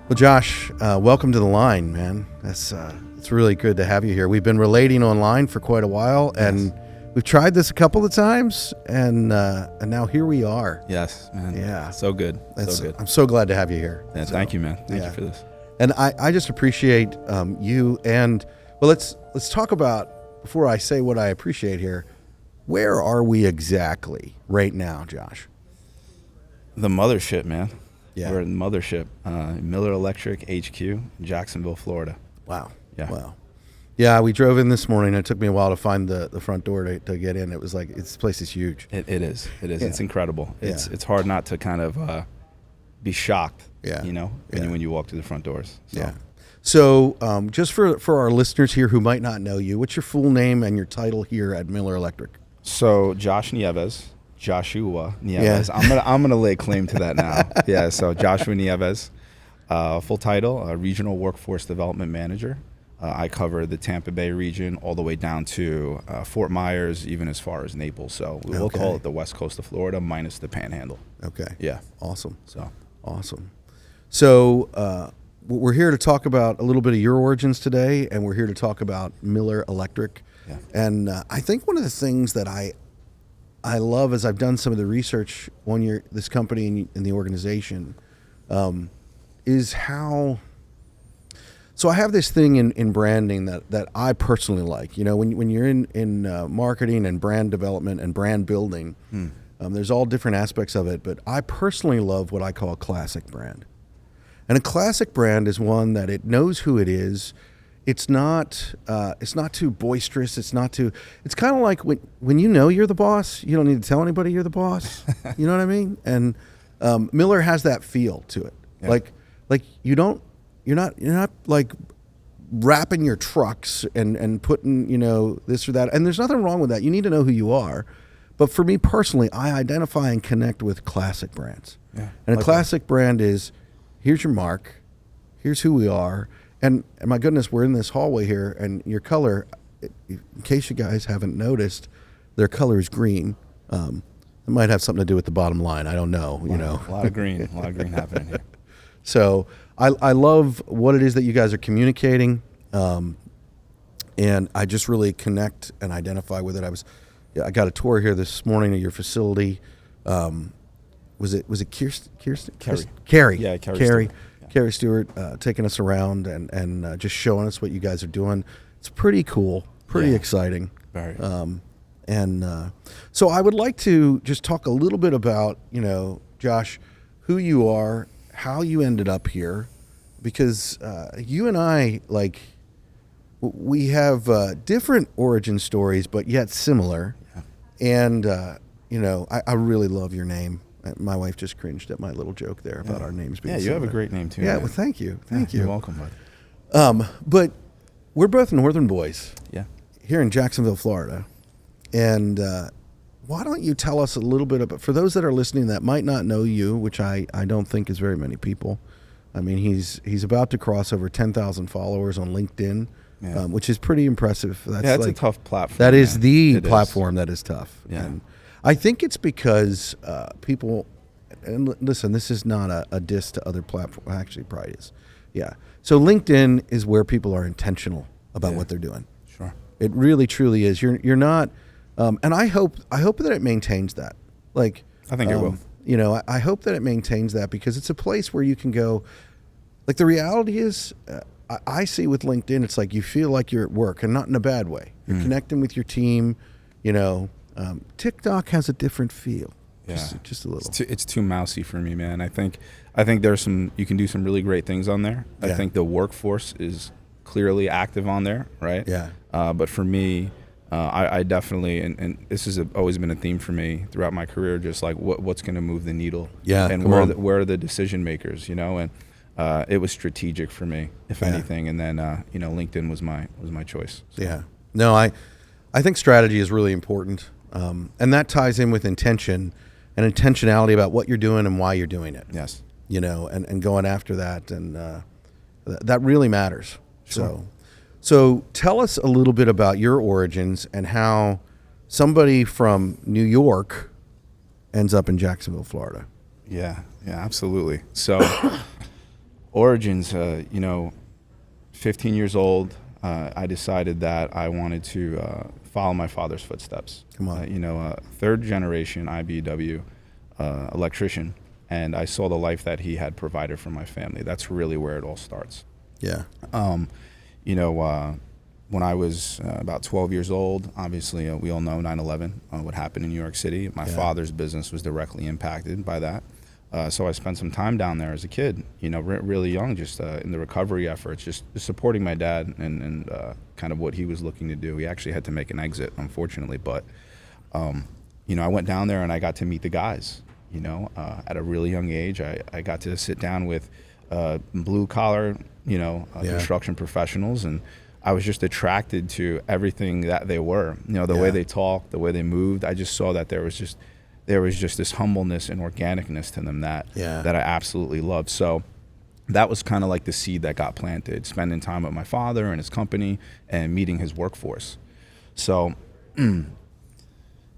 Well, Josh, welcome to the line, man. It's really good to have you here. We've been relating online for quite a while, and we've tried this a couple of times, and now here we are. Yes, man. Yeah, so good. So good. I'm so glad to have you here. Yeah, thank you, man. Thank you for this. And I just appreciate you. And well, let's talk about, before I say what I appreciate here. Where are we exactly right now, Josh? The mothership, man. Yeah. We're in the mothership, Miller Electric HQ, in Jacksonville, Florida. Wow. Yeah. Wow. Yeah, we drove in this morning. It took me a while to find the front door to get in. It was like, this place is huge. It is. Yeah. It's incredible. Yeah. It's hard not to kind of be shocked, Yeah. when you walk through the front doors. So. Yeah. So just for our listeners here who might not know you, what's your full name and your title here at Miller Electric? So Josh Joshua Nieves. Yeah. I'm gonna lay claim to that now. Yeah. So Joshua Nieves, full title, Regional Workforce Development Manager. I cover the Tampa Bay region all the way down to Fort Myers, even as far as Naples. So we will call it the West Coast of Florida minus the Panhandle. Okay. Yeah. Awesome. So awesome. So we're here to talk about a little bit of your origins today, and we're here to talk about Miller Electric. Yeah. And I think one of the things that I love, as I've done some of the research on this company and the organization, is how. So I have this thing in branding that I personally like. You know, when you're in marketing and brand development and brand building, there's all different aspects of it. But I personally love what I call a classic brand. And a classic brand is one that it knows who it is. It's not too boisterous. It's kind of like when you know you're the boss, you don't need to tell anybody you're the boss. You know what I mean? And Miller has that feel to it. Yeah. Like you're not like wrapping your trucks and putting, this or that. And there's nothing wrong with that. You need to know who you are. But for me personally, I identify and connect with classic brands. Yeah, and a classic brand is, here's your mark, here's who we are. And my goodness, we're in this hallway here, and your color, in case you guys haven't noticed, their color is green. It might have something to do with the bottom line. I don't know. A lot of green happening here. So I love what it is that you guys are communicating, and I just really connect and identify with it. I got a tour here this morning of your facility. Was it Kirsten? Carrie. Yeah, Carrie. Carrie Stewart taking us around and just showing us what you guys are doing. It's pretty cool, pretty exciting. Very. So I would like to just talk a little bit about, Josh, who you are, how you ended up here, because you and I, we have different origin stories, but yet similar. Yeah. And, I really love your name. My wife just cringed at my little joke there about our names being similar. You have a great name too. Yeah, man. well, thank you. Thank you. You're welcome, bud. But we're both Northern boys. Yeah. Here in Jacksonville, Florida. And why don't you tell us a little bit about, for those that are listening that might not know you, which I don't think is very many people. I mean, he's about to cross over 10,000 followers on LinkedIn, which is pretty impressive. That's a tough platform. That is the platform that is tough. Yeah. And I think it's because people, and listen, this is not a diss to other platforms. Actually, probably is. Yeah. So LinkedIn is where people are intentional about what they're doing. Sure. It really, truly is. You're not, and I hope that it maintains that. I think it will. I hope that it maintains that, because it's a place where you can go. Like, the reality is, I see with LinkedIn, it's like you feel like you're at work, and not in a bad way. You're connecting with your team. TikTok has a different feel. Yeah, just a little. It's too mousy for me, man. I think there's you can do some really great things on there. Yeah. I think the workforce is clearly active on there, right? Yeah. But for me, I definitely, and this has always been a theme for me throughout my career, just like what's going to move the needle. Yeah. And where are the decision makers, and it was strategic for me, if anything. And then, LinkedIn was my choice. So. Yeah. No, I think strategy is really important. And that ties in with intention and intentionality about what you're doing and why you're doing it. Yes. And going after that. And that really matters. Sure. So tell us a little bit about your origins and how somebody from New York ends up in Jacksonville, Florida. Yeah, absolutely. So origins, 15 years old, I decided that I wanted to follow my father's footsteps. Come on. Third generation IBEW electrician, and I saw the life that he had provided for my family. That's really where it all starts. Yeah. When I was about 12 years old, obviously we all know 9/11, what happened in New York City. My father's business was directly impacted by that. So I spent some time down there as a kid, really young, just in the recovery efforts, just supporting my dad and kind of what he was looking to do. He actually had to make an exit, unfortunately, but I went down there and I got to meet the guys. At a really young age, I got to sit down with blue collar, construction professionals, and I was just attracted to everything that they were. The way they talked, the way they moved. I just saw that there was just this humbleness and organicness to them that I absolutely loved. So that was kind of like the seed that got planted, spending time with my father and his company and meeting his workforce. So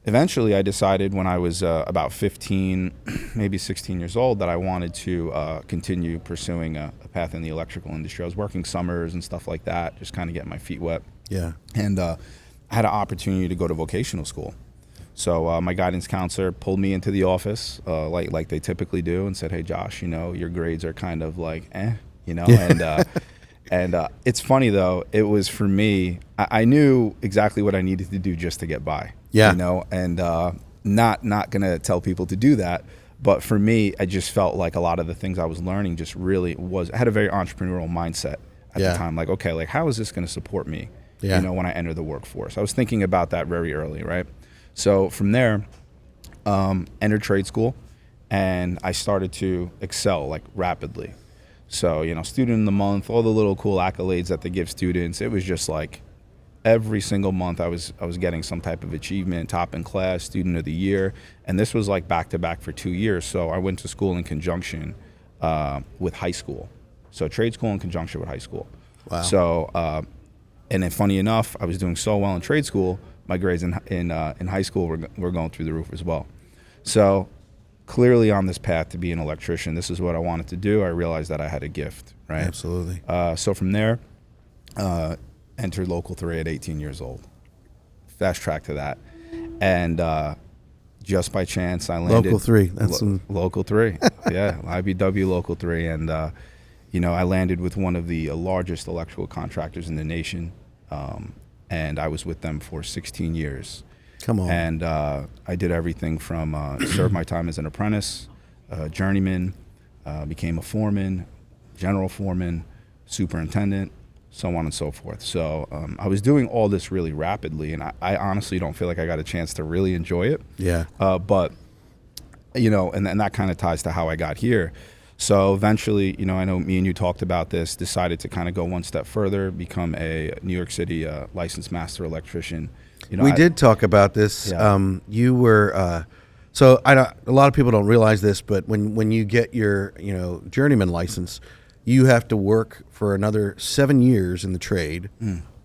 eventually I decided when I was about 15, maybe 16 years old, that I wanted to continue pursuing a path in the electrical industry. I was working summers and stuff like that, just kind of getting my feet wet. Yeah. And I had an opportunity to go to vocational school. So my guidance counselor pulled me into the office like they typically do and said, "Hey, Josh, your grades are kind of like, And it's funny, though, it was for me, I knew exactly what I needed to do just to get by. Yeah. And not going to tell people to do that. But for me, I just felt like a lot of the things I was learning just really I had a very entrepreneurial mindset at the time. Like, okay, like how is this going to support me, when I enter the workforce? I was thinking about that very early, right? So from there, entered trade school, and I started to excel like rapidly. So, student of the month, all the little cool accolades that they give students. It was just like every single month I was getting some type of achievement, top in class, student of the year. And this was like back to back for 2 years. So I went to school in conjunction with high school. So trade school in conjunction with high school. Wow. So, and then funny enough, I was doing so well in trade school, my grades in high school were going through the roof as well. So clearly on this path to be an electrician, this is what I wanted to do. I realized that I had a gift, right? Absolutely. So from there, entered Local 3 at 18 years old. Fast track to that. And just by chance, I landed. Local 3. Local 3. Yeah, IBW Local 3. And, I landed with one of the largest electrical contractors in the nation. And I was with them for 16 years. Come on. And I did everything from serve my time as an apprentice, journeyman, became a foreman, general foreman, superintendent, so on and so forth. So I was doing all this really rapidly, and I honestly don't feel like I got a chance to really enjoy it. Yeah. But, and that kind of ties to how I got here. So eventually, I know me and you talked about this, decided to kind of go one step further, become a New York City licensed master electrician. We did talk about this. Yeah. You were, so a lot of people don't realize this, but when you get your, journeyman license, you have to work for another 7 years in the trade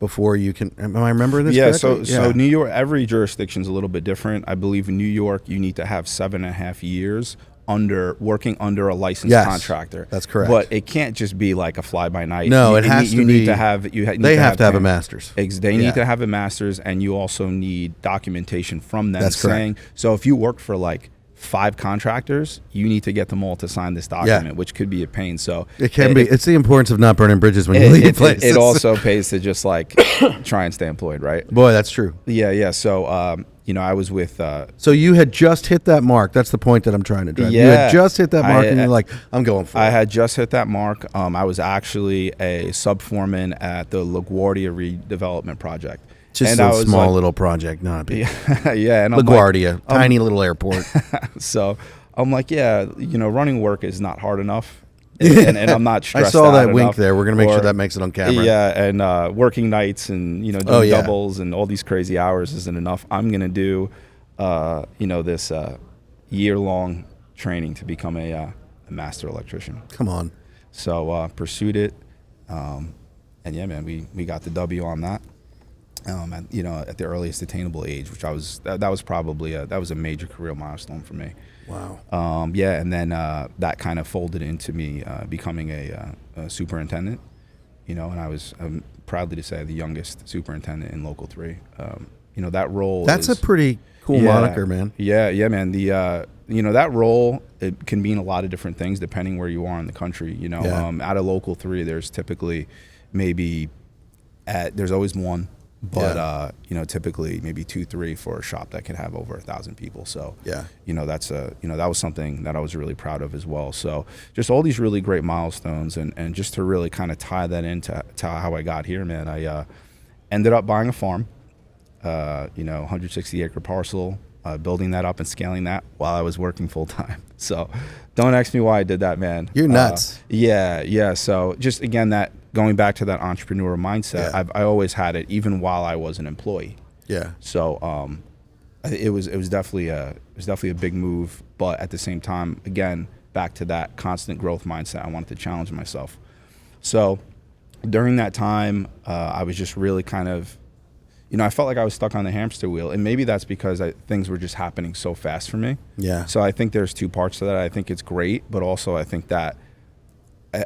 before you can. Am I remembering this correctly? So New York, every jurisdiction's a little bit different. I believe in New York, you need to have 7.5 years working under a licensed contractor. That's correct. But it can't just be like a fly by night. No, it has to be. You need to have. They have to have a master's. They need to have a master's, and you also need documentation from them. That's saying. correct. So if you work for like 5 contractors, you need to get them all to sign this document, which could be a pain. So it can be. It's the importance of not burning bridges when you leave places. It also pays to just like try and stay employed, right? Boy, that's true. Yeah. So I was with. So you had just hit that mark. That's the point that I'm trying to drive. Yeah, you had just hit that mark, and you're like, I'm going for it. I had just hit that mark. I was actually a sub foreman at the LaGuardia redevelopment project. Just a small little project, not big. Yeah, and LaGuardia, tiny little airport. So I'm like, running work is not hard enough. And I'm not stressed I saw that enough. wink there. We're going to make sure that makes it on camera. Yeah, and working nights and, doing doubles and all these crazy hours isn't enough. I'm going to do, this year-long training to become a master electrician. Come on. So pursued it. And yeah, man, we got the W on that. at the earliest attainable age, which that was probably that was a major career milestone for me. Wow. And then that kind of folded into me becoming a superintendent, and I'm proudly to say the youngest superintendent in Local 3. That role. That's a pretty cool moniker, man. Yeah, man. That role, it can mean a lot of different things depending where you are in the country. Out of Local 3, there's typically there's always one. But typically maybe 2, 3 for a shop that can have over 1,000 people. So that's that was something that I was really proud of as well. So just all these really great milestones, and just to really kind of tie that into how I got here, man. I ended up buying a farm, 160 acre parcel, building that up and scaling that while I was working full time. So don't ask me why I did that, man. You're nuts. Yeah. So just again, that going back to that entrepreneur mindset, I always had it even while I was an employee. Yeah. So it was definitely a big move, but at the same time, again, back to that constant growth mindset. I wanted to challenge myself. So during that time, I was just really kind of, I felt like I was stuck on the hamster wheel, and maybe that's because things were just happening so fast for me. Yeah. So I think there's two parts to that. I think it's great, but also I think that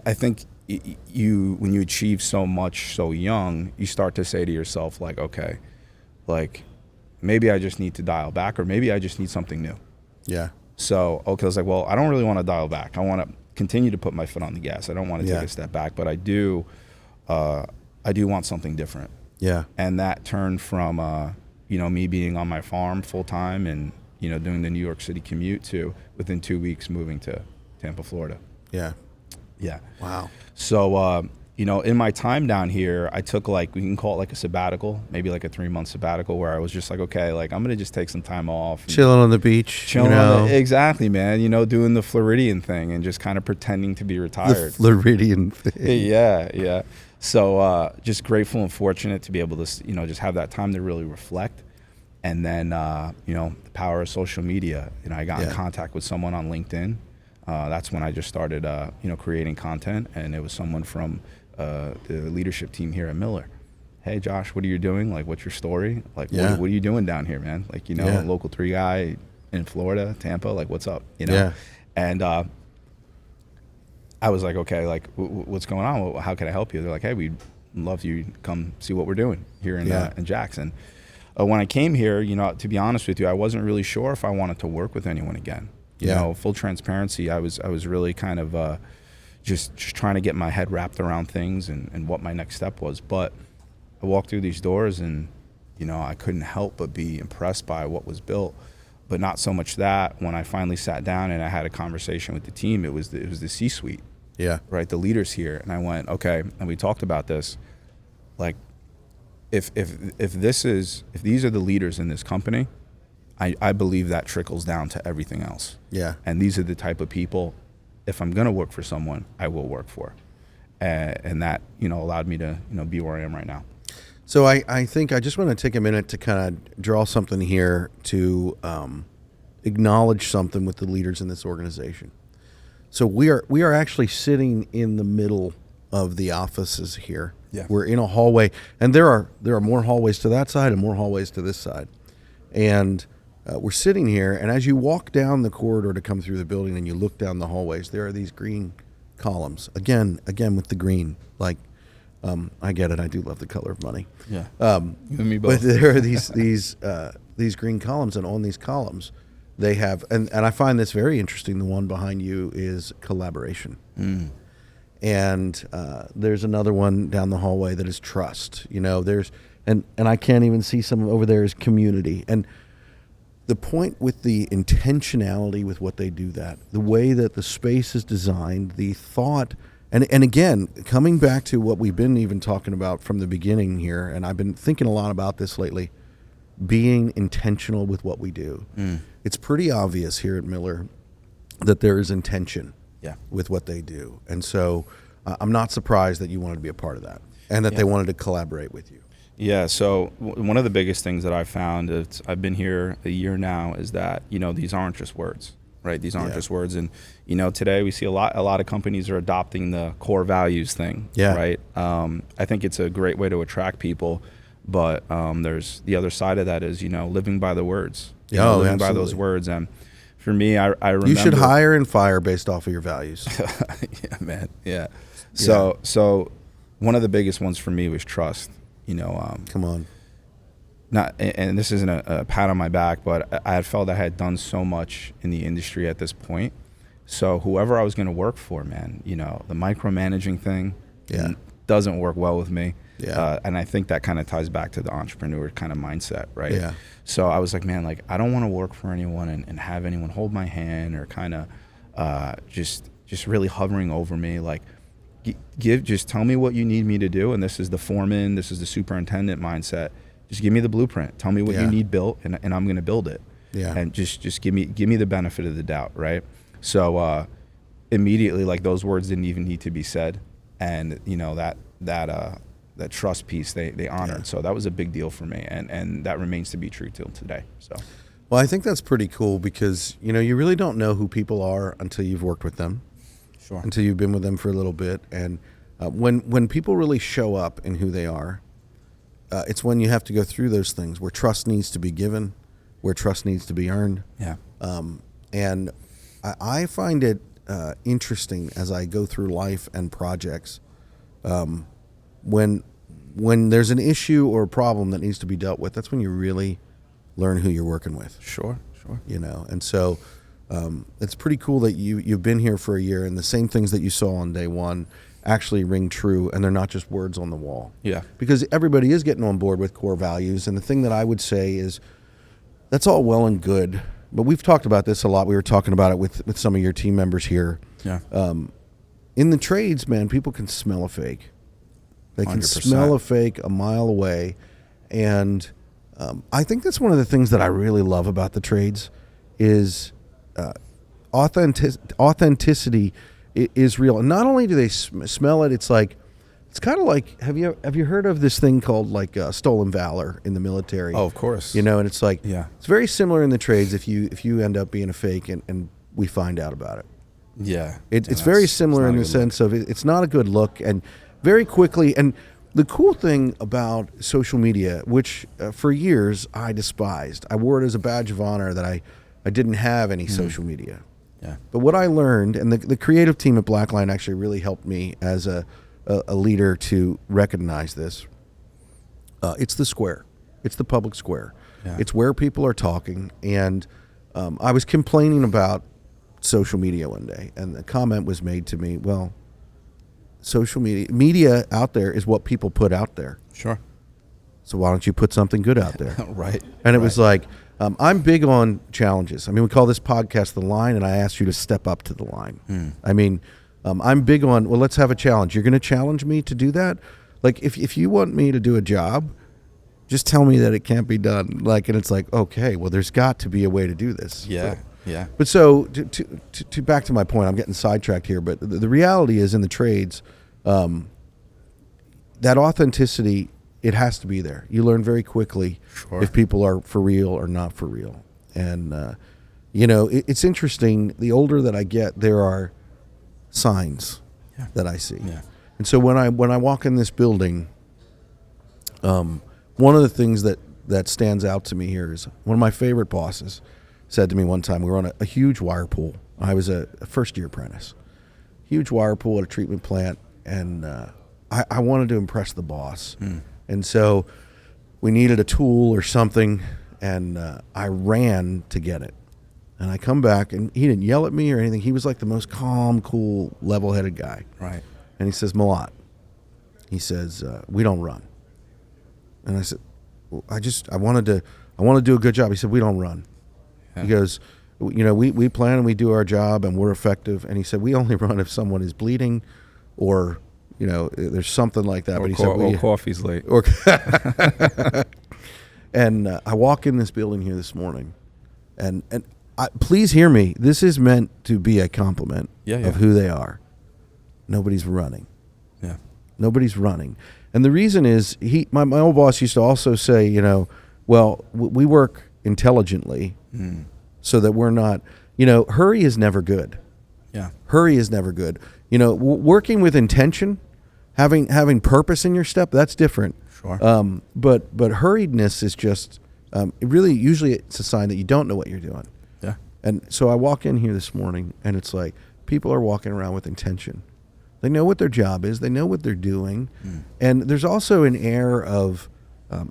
I think when you achieve so much so young, you start to say to yourself, like, okay, like maybe I just need to dial back, or maybe I just need something new. Yeah. So I was like, well, I don't really want to dial back. I want to continue to put my foot on the gas. I don't want to take a step back, but I do want something different. Yeah. And that turned from me being on my farm full time and doing the New York City commute to within 2 weeks moving to Tampa, Florida. Yeah. Yeah. Wow. So in my time down here, I took we can call it like a sabbatical, maybe like a 3-month sabbatical, where I was just like, okay, like I'm gonna just take some time off, chilling on the beach, exactly, man. Doing the Floridian thing and just kind of pretending to be retired. The Floridian thing. Yeah. So just grateful and fortunate to be able to just have that time to really reflect. And then the power of social media. I got in contact with someone on LinkedIn. That's when I just started creating content, and it was someone from the leadership team here at Miller. Hey Josh, what are you doing? Like, what's your story? Like, what are you doing down here, man? Like, Local 3 guy in Florida, Tampa, like, what's up? And I was like, okay, like, what's going on? How can I help you? They're like, hey, we'd love you to come see what we're doing here in Jackson. When I came here, to be honest with you, I wasn't really sure if I wanted to work with anyone again. Full transparency, I was really kind of just trying to get my head wrapped around things and what my next step was. But I walked through these doors and, I couldn't help but be impressed by what was built. But not so much that when I finally sat down and I had a conversation with the team, it was the C-suite. Yeah. Right, the leaders here. And I went, okay, and we talked about this. Like, if these are the leaders in this company, I believe that trickles down to everything else. Yeah. And these are the type of people, if I'm going to work for someone, I will work for. And that, allowed me to, be where I am right now. So I think I just want to take a minute to kind of draw something here to acknowledge something with the leaders in this organization. So we are actually sitting in the middle of the offices here. Yeah. We're in a hallway, and there are more hallways to that side and more hallways to this side. And we're sitting here, and as you walk down the corridor to come through the building and you look down the hallways, there are these green columns. Again with the green. Like, I get it. I do love the color of money. Yeah. You and me both. But there are these green columns, and on these columns, they have, and I find this very interesting. The one behind you is collaboration. Mm. And there's another one down the hallway that is trust. There's, and I can't even see some over there is community. And the point with the intentionality with what they do, that the way that the space is designed, the thought, and again, coming back to what we've been even talking about from the beginning here, and I've been thinking a lot about this lately, being intentional with what we do. Mm. It's pretty obvious here at Miller that there is intention with what they do. And so I'm not surprised that you wanted to be a part of that and that they wanted to collaborate with you. Yeah, so one of the biggest things that I found, I've been here a year now, is that, these aren't just words, right? These aren't just words. And, today we see a lot of companies are adopting the core values thing, right? I think it's a great way to attract people. but there's the other side of that is, living by the words, living by those words. And for me, I remember, you should hire and fire based off of your values. Yeah, man. Yeah. So one of the biggest ones for me was trust. Come on. Not, and this isn't a pat on my back, but I had felt I had done so much in the industry at this point. So whoever I was going to work for, man, the micromanaging thing doesn't work well with me. Yeah. And I think that kind of ties back to the entrepreneur kind of mindset, right? Yeah. So I was like, man, I don't want to work for anyone and have anyone hold my hand or kind of just really hovering over me. Like, just tell me what you need me to do. And this is the foreman, this is the superintendent mindset. Just give me the blueprint. Tell me what you need built, and I'm going to build it. Yeah. And just give me the benefit of the doubt, right? So immediately, like, those words didn't even need to be said, and that trust piece they honored. So that was a big deal for me, and that remains to be true till today. So, well, I think that's pretty cool because you really don't know who people are until you've worked with them, sure, until you've been with them for a little bit, and when people really show up in who they are. It's when you have to go through those things where trust needs to be given, where trust needs to be earned. Yeah. And I find it interesting as I go through life and projects, when there's an issue or a problem that needs to be dealt with, that's when you really learn who you're working with. Sure. And so it's pretty cool that you've been here for a year and the same things that you saw on day one actually ring true, and they're not just words on the wall. Yeah. Because everybody is getting on board with core values, and the thing that I would say is that's all well and good, but we've talked about this a lot. We were talking about it with some of your team members here. Yeah. In the trades, man, people can smell a fake. They can 100%. smell a fake a mile away, and I think that's one of the things that I really love about the trades is authenticity is real. And not only do they smell it, it's kind of like, have you heard of this thing called stolen valor in the military? Oh, of course. And it's it's very similar in the trades if you end up being a fake and we find out about it. Yeah. It's very similar in the sense of it's not a good look, and very quickly. And the cool thing about social media, which for years I despised, I wore it as a badge of honor that I didn't have any social media. Yeah. But what I learned, and the creative team at Blackline actually really helped me as a leader to recognize this. It's the square. It's the public square. Yeah. It's where people are talking. And I was complaining about social media one day, and the comment was made to me, well, social media out there is what people put out there. Sure. So why don't you put something good out there? Right. And it was like, I'm big on challenges. I mean, we call this podcast The Line, and I asked you to step up to the line. I mean, I'm big on, well, let's have a challenge. You're going to challenge me to do that? Like, if you want me to do a job, just tell me that it can't be done. And it's like, okay, well, there's got to be a way to do this. Yeah, so, yeah. But so, to back to my point, I'm getting sidetracked here, but the reality is in the trades, that authenticity, it has to be there. You learn very quickly if people are for real or not for real. And, it's interesting. The older that I get, there are signs that I see. Yeah. And so when I walk in this building, one of the things that stands out to me here is one of my favorite bosses said to me one time, we were on a huge wire pool. I was a first-year apprentice. Huge wire pool at a treatment plant, and I wanted to impress the boss. And so we needed a tool or something, and I ran to get it. And I come back, and he didn't yell at me or anything. He was like the most calm, cool, level-headed guy. Right. And he says, Malat, he says, we don't run. And I said, well, I want to do a good job. He said, we don't run. Yeah. He goes, we plan and we do our job and we're effective. And he said, we only run if someone is bleeding or, there's something like that. Or but he said, coffee's late. And I walk in this building here this morning, and please hear me. This is meant to be a compliment of who they are. Nobody's running. Yeah. Nobody's running. And the reason is my old boss used to also say, well, we work intelligently so that we're not, hurry is never good. Yeah. Hurry is never good. Working with intention, having purpose in your step, that's different. Sure. But hurriedness is just usually it's a sign that you don't know what you're doing. Yeah. And so I walk in here this morning, and it's like people are walking around with intention. They know what their job is. They know what they're doing. And there's also an air of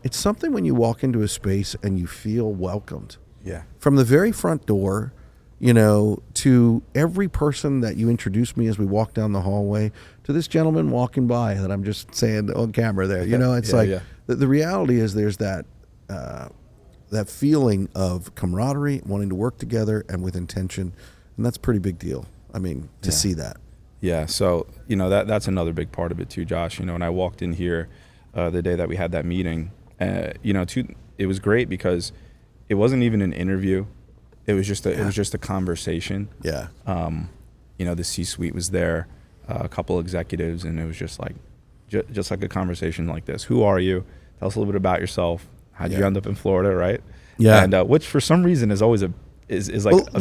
it's something when you walk into a space and you feel welcomed. Yeah. From the very front door, to every person that you introduced me as we walk down the hallway, to this gentleman walking by that I'm just saying on camera there. It's the reality is there's that that feeling of camaraderie, wanting to work together and with intention, and that's a pretty big deal. I mean, to see that. Yeah, so that's another big part of it too, Josh. When I walked in here the day that we had that meeting, it was great because it wasn't even an interview. It was just a conversation. Yeah. The C-suite was there, a couple executives, and it was just like a conversation like this. Who are you? Tell us a little bit about yourself. How'd you end up in Florida, right? Yeah. And which for some reason is always let's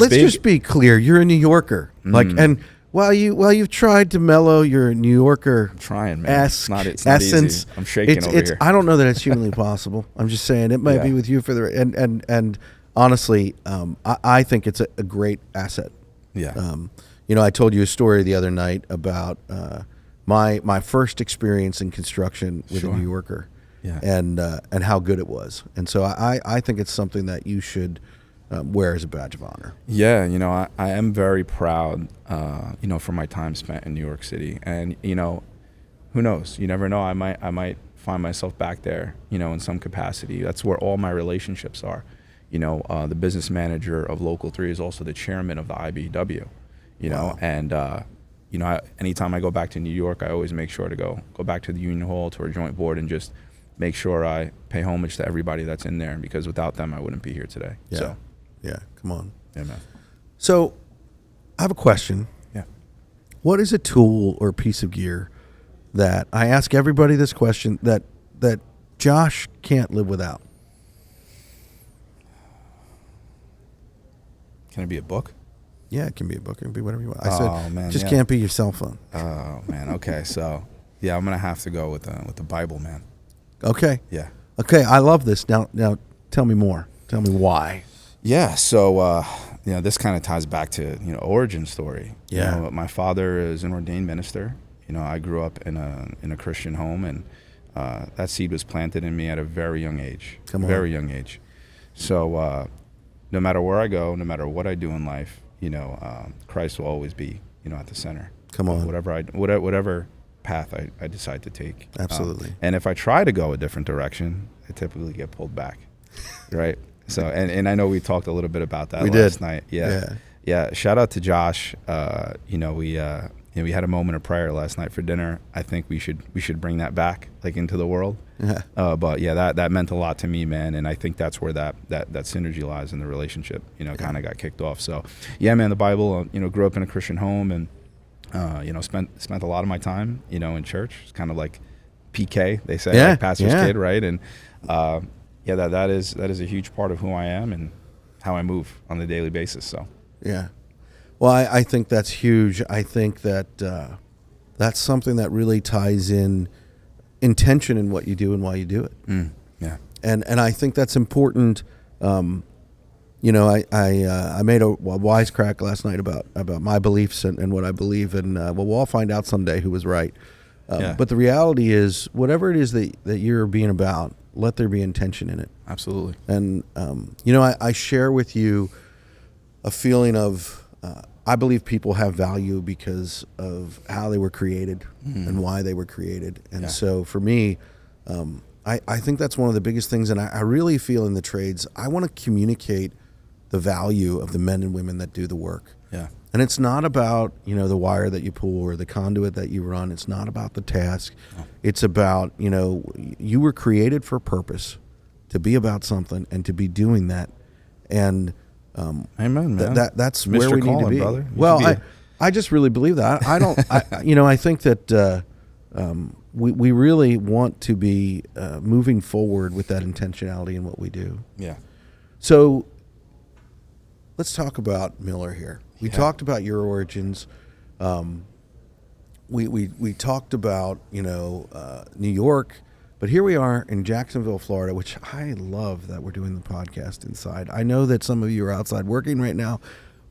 just be clear. You're a New Yorker, and while you've tried to mellow your New Yorker, I'm trying, man. It's not essence, easy. I'm shaking over here. I don't know that it's humanly possible. I'm just saying it might be with you for the and honestly, I think it's a great asset. Yeah. I told you a story the other night about my first experience in construction with a New Yorker, and how good it was. And so I think it's something that you should wear as a badge of honor. Yeah, I am very proud, for my time spent in New York City. And, who knows? You never know. I might find myself back there, in some capacity. That's where all my relationships are. The business manager of Local 3 is also the chairman of the IBEW, Wow. And, anytime I go back to New York, I always make sure to go back to the Union Hall, to our joint board, and just make sure I pay homage to everybody that's in there, because without them, I wouldn't be here today. Yeah. So. Yeah, come on. Yeah, man. So I have a question. Yeah. What is a tool or piece of gear that I ask everybody this question that Josh can't live without? Can it be a book? Yeah, it can be a book. It can be whatever you want. Man, can't be your cell phone. Oh, man. Okay. So, I'm going to have to go with the Bible, man. Okay. Yeah. Okay, I love this. Now tell me more. Tell me why. Yeah, so this kind of ties back to origin story. Yeah, my father is an ordained minister. I grew up in a Christian home, and that seed was planted in me at a very young age. Very young age. So no matter where I go, no matter what I do in life, Christ will always be at the center. Come on, whatever path I decide to take. Absolutely. And if I try to go a different direction, I typically get pulled back. Right. So, and I know we talked a little bit about that last night. Yeah. Shout out to Josh. We had a moment of prayer last night for dinner. I think we should bring that back, like, into the world. Yeah. But that meant a lot to me, man. And I think that's where that synergy lies in the relationship. Kind of got kicked off. So, yeah, man. The Bible. Grew up in a Christian home, and spent a lot of my time, in church. It's kind of like PK, they say, like pastor's kid, right? And that is a huge part of who I am and how I move on a daily basis. So yeah, well, I think that's huge. I think that that's something that really ties in intention in what you do and why you do it. Yeah, and I think that's important. I made a wisecrack last night about my beliefs and what I believe, and we'll all find out someday who was right. But the reality is, whatever it is that you're being about, let there be intention in it. Absolutely. And, I share with you a feeling of, I believe people have value because of how they were created and why they were created. And so for me, I think that's one of the biggest things. And I really feel in the trades, I want to communicate the value of the men and women that do the work. Yeah. And it's not about, the wire that you pull or the conduit that you run. It's not about the task. No. It's about, you were created for a purpose, to be about something and to be doing that. And amen, man. That's Mr. where we Colin, need to be. Brother. Well, I just really believe that. I don't, I think that we really want to be moving forward with that intentionality in what we do. Yeah. So let's talk about Miller here. We talked about your origins. We talked about New York. But here we are in Jacksonville, Florida, which I love that we're doing the podcast inside. I know that some of you are outside working right now,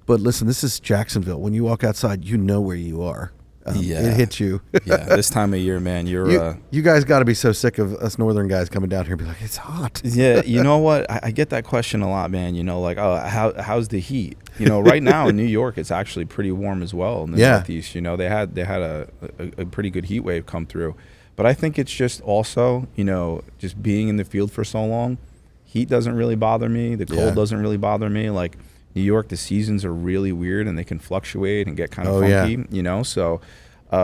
but listen, this is Jacksonville. When you walk outside, you know where you are. It hits you. Yeah, this time of year, man, you guys got to be so sick of us northern guys coming down here and be like, it's hot. Yeah, you know what? I get that question a lot, man. You know, like, oh, how's the heat? You know, right now in New York, it's actually pretty warm as well in the Northeast. You know, they had a pretty good heat wave come through. But I think it's just also, you know, just being in the field for so long, heat doesn't really bother me. The cold doesn't really bother me. Like, New York, the seasons are really weird and they can fluctuate and get kind of funky, you know? So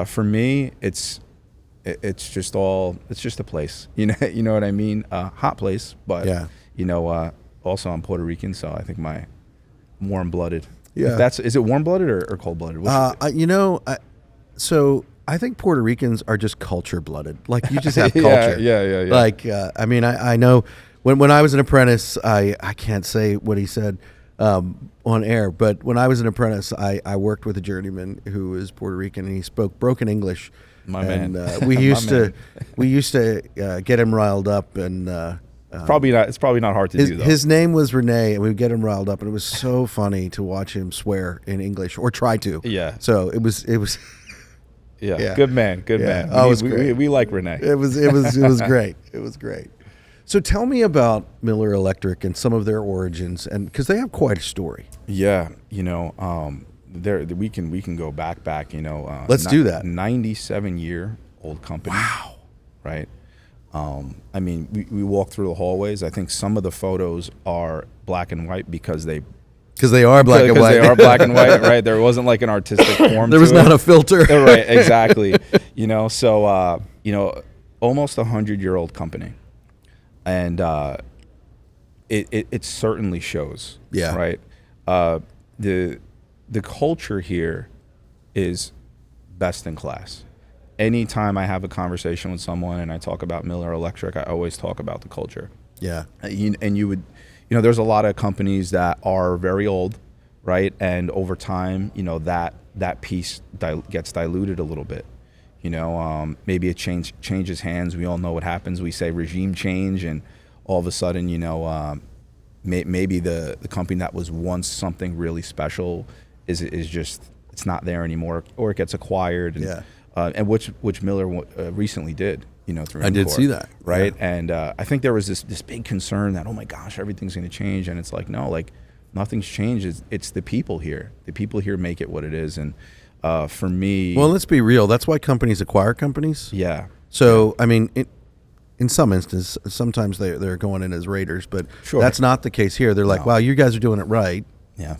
for me, it's just a place, you know what I mean? Hot place, but you know, also I'm Puerto Rican, so I think my warm-blooded. Yeah. Is it warm-blooded or cold-blooded? So I think Puerto Ricans are just culture-blooded. Like, you just have culture. Yeah. Like, I mean, I know when I was an apprentice, I can't say what he said on air, but when I was an apprentice, I worked with a journeyman who was Puerto Rican, and he spoke broken English. We used to get him riled up, and it's probably not hard to do though. His name was Renee, and we would get him riled up, and it was so funny to watch him swear in English or try to. Yeah. So it was. Yeah. Good man. Oh, we like Renee. It was great. It was great. So tell me about Miller Electric and some of their origins, and because they have quite a story. Yeah, you know, we can go back. You know, let's do that. 97-year-old company. Wow. Right. I mean, we walk through the hallways. I think some of the photos are black and white because they are black and white. They are black and white, right? There wasn't like an artistic form. There was not a filter. Right. Exactly. You know, so you know, almost 100-year-old company. And it certainly shows. Yeah. Right. The culture here is best in class. Anytime I have a conversation with someone and I talk about Miller Electric, I always talk about the culture. Yeah. And you would, you know, there's a lot of companies that are very old, right? And over time, you know, that piece gets diluted a little bit. You know, maybe it changes hands. We all know what happens. We say regime change, and all of a sudden, you know, maybe the company that was once something really special is just, it's not there anymore, or it gets acquired. And, and which Miller recently did. You know, through I did see that, right? Yeah. And I think there was this big concern that, oh my gosh, everything's going to change, and it's like, no, like nothing's changed. It's the people here. The people here make it what it is, and. For me, well, let's be real. That's why companies acquire companies. Yeah. So, I mean, in some instances, sometimes they're going in as raiders, but that's not the case here. They're like, wow, you guys are doing it right. Yeah.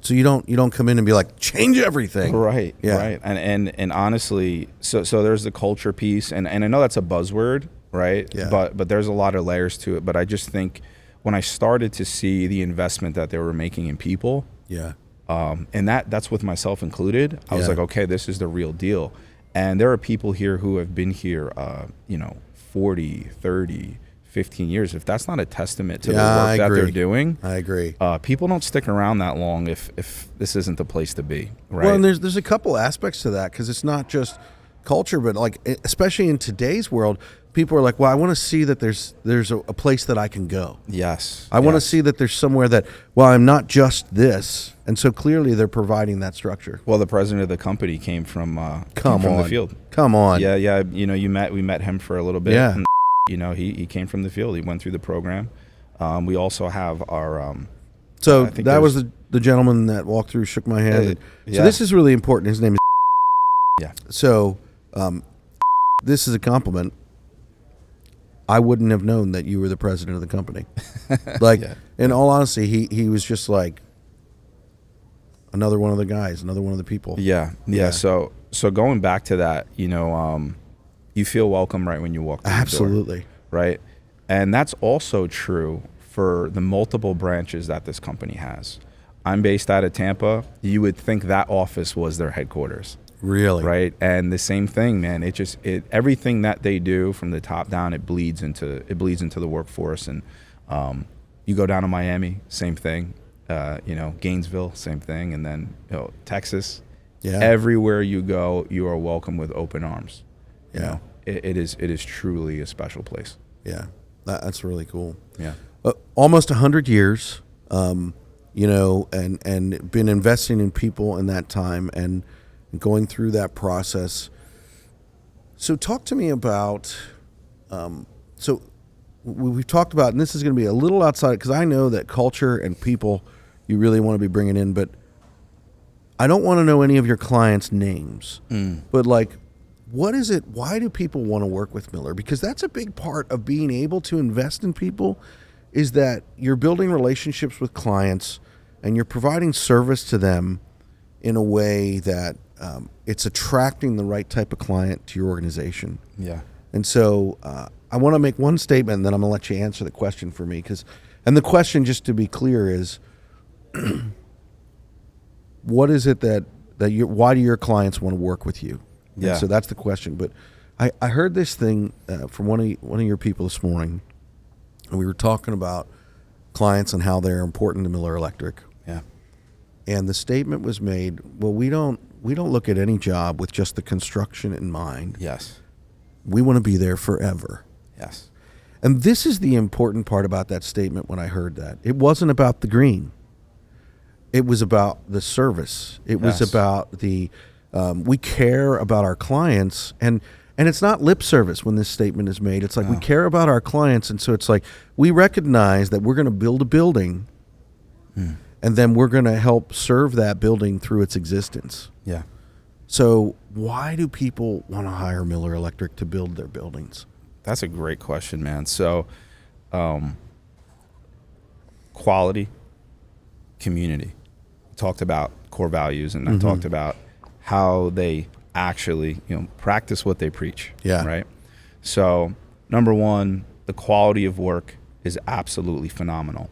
So you don't come in and be like, change everything. Right. Yeah. Right. And honestly, so there's the culture piece, and I know that's a buzzword, right? Yeah. But there's a lot of layers to it. But I just think when I started to see the investment that they were making in people. Yeah. And that's with myself included. I was like, okay, this is the real deal. And there are people here who have been here, you know, 40, 30, 15 years. If that's not a testament to the work that they're doing, I agree. People don't stick around that long if this isn't the place to be, right? Well, and there's a couple aspects to that, because it's not just culture, but like, especially in today's world, people are like, well, I want to see that there's a place that I can go. Yes. I want to see that there's somewhere that, well, I'm not just this. And so clearly they're providing that structure. Well, the president of the company came from the field. Come on. Yeah. You know, we met him for a little bit. Yeah. And, you know, he came from the field. He went through the program. We also have our. So that was the gentleman that walked through, shook my hand. So this is really important. His name is. Yeah. So this is a compliment. I wouldn't have known that you were the president of the company. Like, in all honesty, he was just like another one of the guys, another one of the people. Yeah. So going back to that, you know, you feel welcome right when you walk through Absolutely. the door, right? And that's also true for the multiple branches that this company has. I'm based out of Tampa. You would think that office was their headquarters. Really? Right. And the same thing, man. Everything that they do from the top down, it bleeds into the workforce. And you go down to Miami, same thing. You know, Gainesville, same thing. And then, you know, Texas. Yeah. Everywhere you go, you are welcome with open arms. You know, it is truly a special place. Yeah, that's really cool. Yeah. Almost 100 years, you know, and been investing in people in that time and going through that process. So talk to me about, so we've talked about, and this is going to be a little outside, because I know that culture and people you really want to be bringing in, but I don't want to know any of your clients' names. But like, what is it? Why do people want to work with Miller? Because that's a big part of being able to invest in people, is that you're building relationships with clients and you're providing service to them in a way that it's attracting the right type of client to your organization. Yeah. And so I want to make one statement, and then I'm going to let you answer the question for me. And the question, just to be clear, is what is it why do your clients want to work with you? Yeah. And so that's the question. But I heard this thing from one of your people this morning, and we were talking about clients and how they're important to Miller Electric. Yeah. And the statement was made, well, we don't look at any job with just the construction in mind. Yes. We want to be there forever. Yes. And this is the important part about that statement when I heard that. It wasn't about the green. It was about the service. It was about the, we care about our clients. And it's not lip service when this statement is made. It's like we care about our clients. And so it's like we recognize that we're going to build a building and then we're going to help serve that building through its existence. Yeah. So why do people want to hire Miller Electric to build their buildings? That's a great question, man. So, quality, community. We talked about core values, and I talked about how they actually, practice what they preach. Yeah. Right. So, number one, the quality of work is absolutely phenomenal.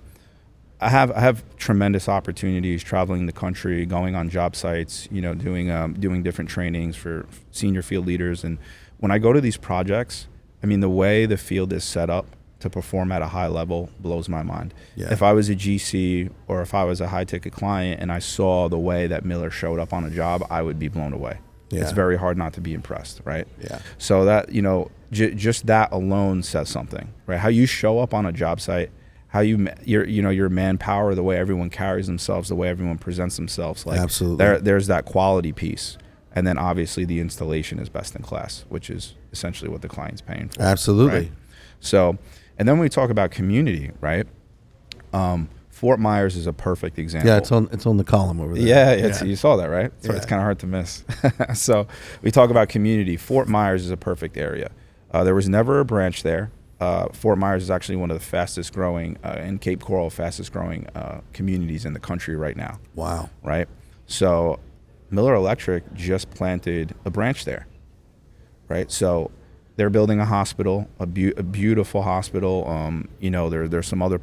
I have tremendous opportunities traveling the country, going on job sites, doing different trainings for senior field leaders. And when I go to these projects, I mean, the way the field is set up to perform at a high level blows my mind. Yeah. If I was a GC or if I was a high ticket client and I saw the way that Miller showed up on a job, I would be blown away. Yeah. It's very hard not to be impressed, right? Yeah. So that, just that alone says something, right? How you show up on a job site, how your manpower, the way everyone carries themselves, the way everyone presents themselves, like absolutely, there's that quality piece, and then obviously the installation is best in class, which is essentially what the client's paying for. Absolutely. Right? So, and then when we talk about community, right? Fort Myers is a perfect example. Yeah, it's on the column over there. Yeah, you saw that, right? So it's kind of hard to miss. So we talk about community. Fort Myers is a perfect area. There was never a branch there. Fort Myers is actually one of the fastest growing, and Cape Coral, fastest growing communities in the country right now. Wow. Right? So Miller Electric just planted a branch there, right? So they're building a hospital, a beautiful hospital. There's some other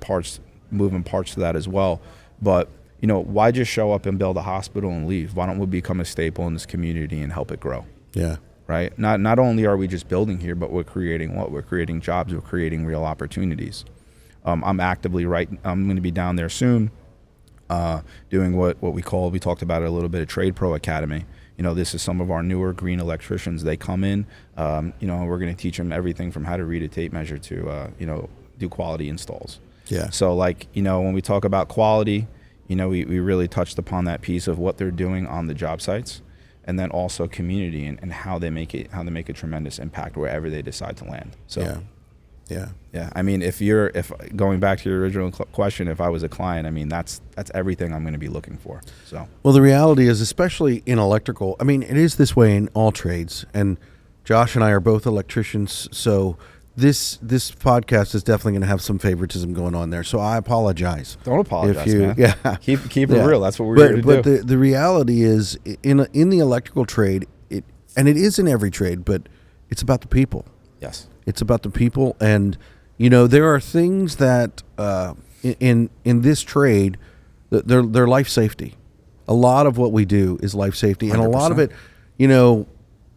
moving parts to that as well. But, why just show up and build a hospital and leave? Why don't we become a staple in this community and help it grow? Yeah. Right. Not only are we just building here, but we're creating what? We're creating jobs. We're creating real opportunities. I'm going to be down there soon, doing what we talked about it a little bit, a Trade Pro Academy. This is some of our newer green electricians. They come in, we're going to teach them everything from how to read a tape measure to, do quality installs. Yeah. So when we talk about quality, we really touched upon that piece of what they're doing on the job sites. And then also community and how they make a tremendous impact wherever they decide to land. So, yeah. I mean, if going back to your original question, if I was a client, I mean, that's everything I'm going to be looking for. So, well, the reality is, especially in electrical, I mean, it is this way in all trades. And Josh and I are both electricians, so this podcast is definitely going to have some favoritism going on there. So I apologize. Don't apologize, man. Yeah. Keep it real. That's what we're here to do. But the reality is, in the electrical trade, it is in every trade, but it's about the people. Yes. It's about the people. And, there are things that in this trade, they're life safety. A lot of what we do is life safety. 100%. And a lot of it,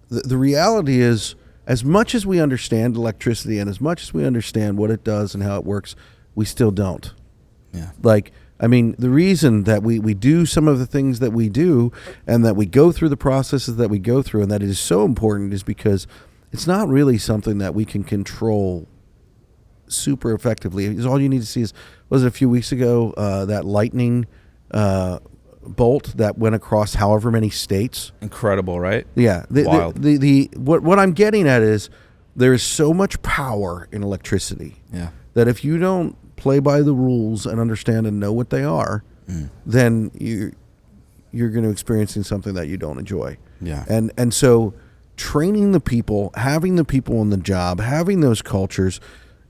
the reality is, as much as we understand electricity and as much as we understand what it does and how it works, we still don't. Yeah. The reason that we do some of the things that we do and that we go through the processes that we go through and that it is so important is because it's not really something that we can control super effectively. All you need to see is, was it a few weeks ago, that lightning bolt that went across however many states? Incredible, right? Yeah. Wild. What I'm getting at is there is so much power in electricity Yeah. that if you don't play by the rules and understand and know what they are, then you're going to experiencing something that you don't enjoy. Yeah. And so training the people, having the people on the job, having those cultures,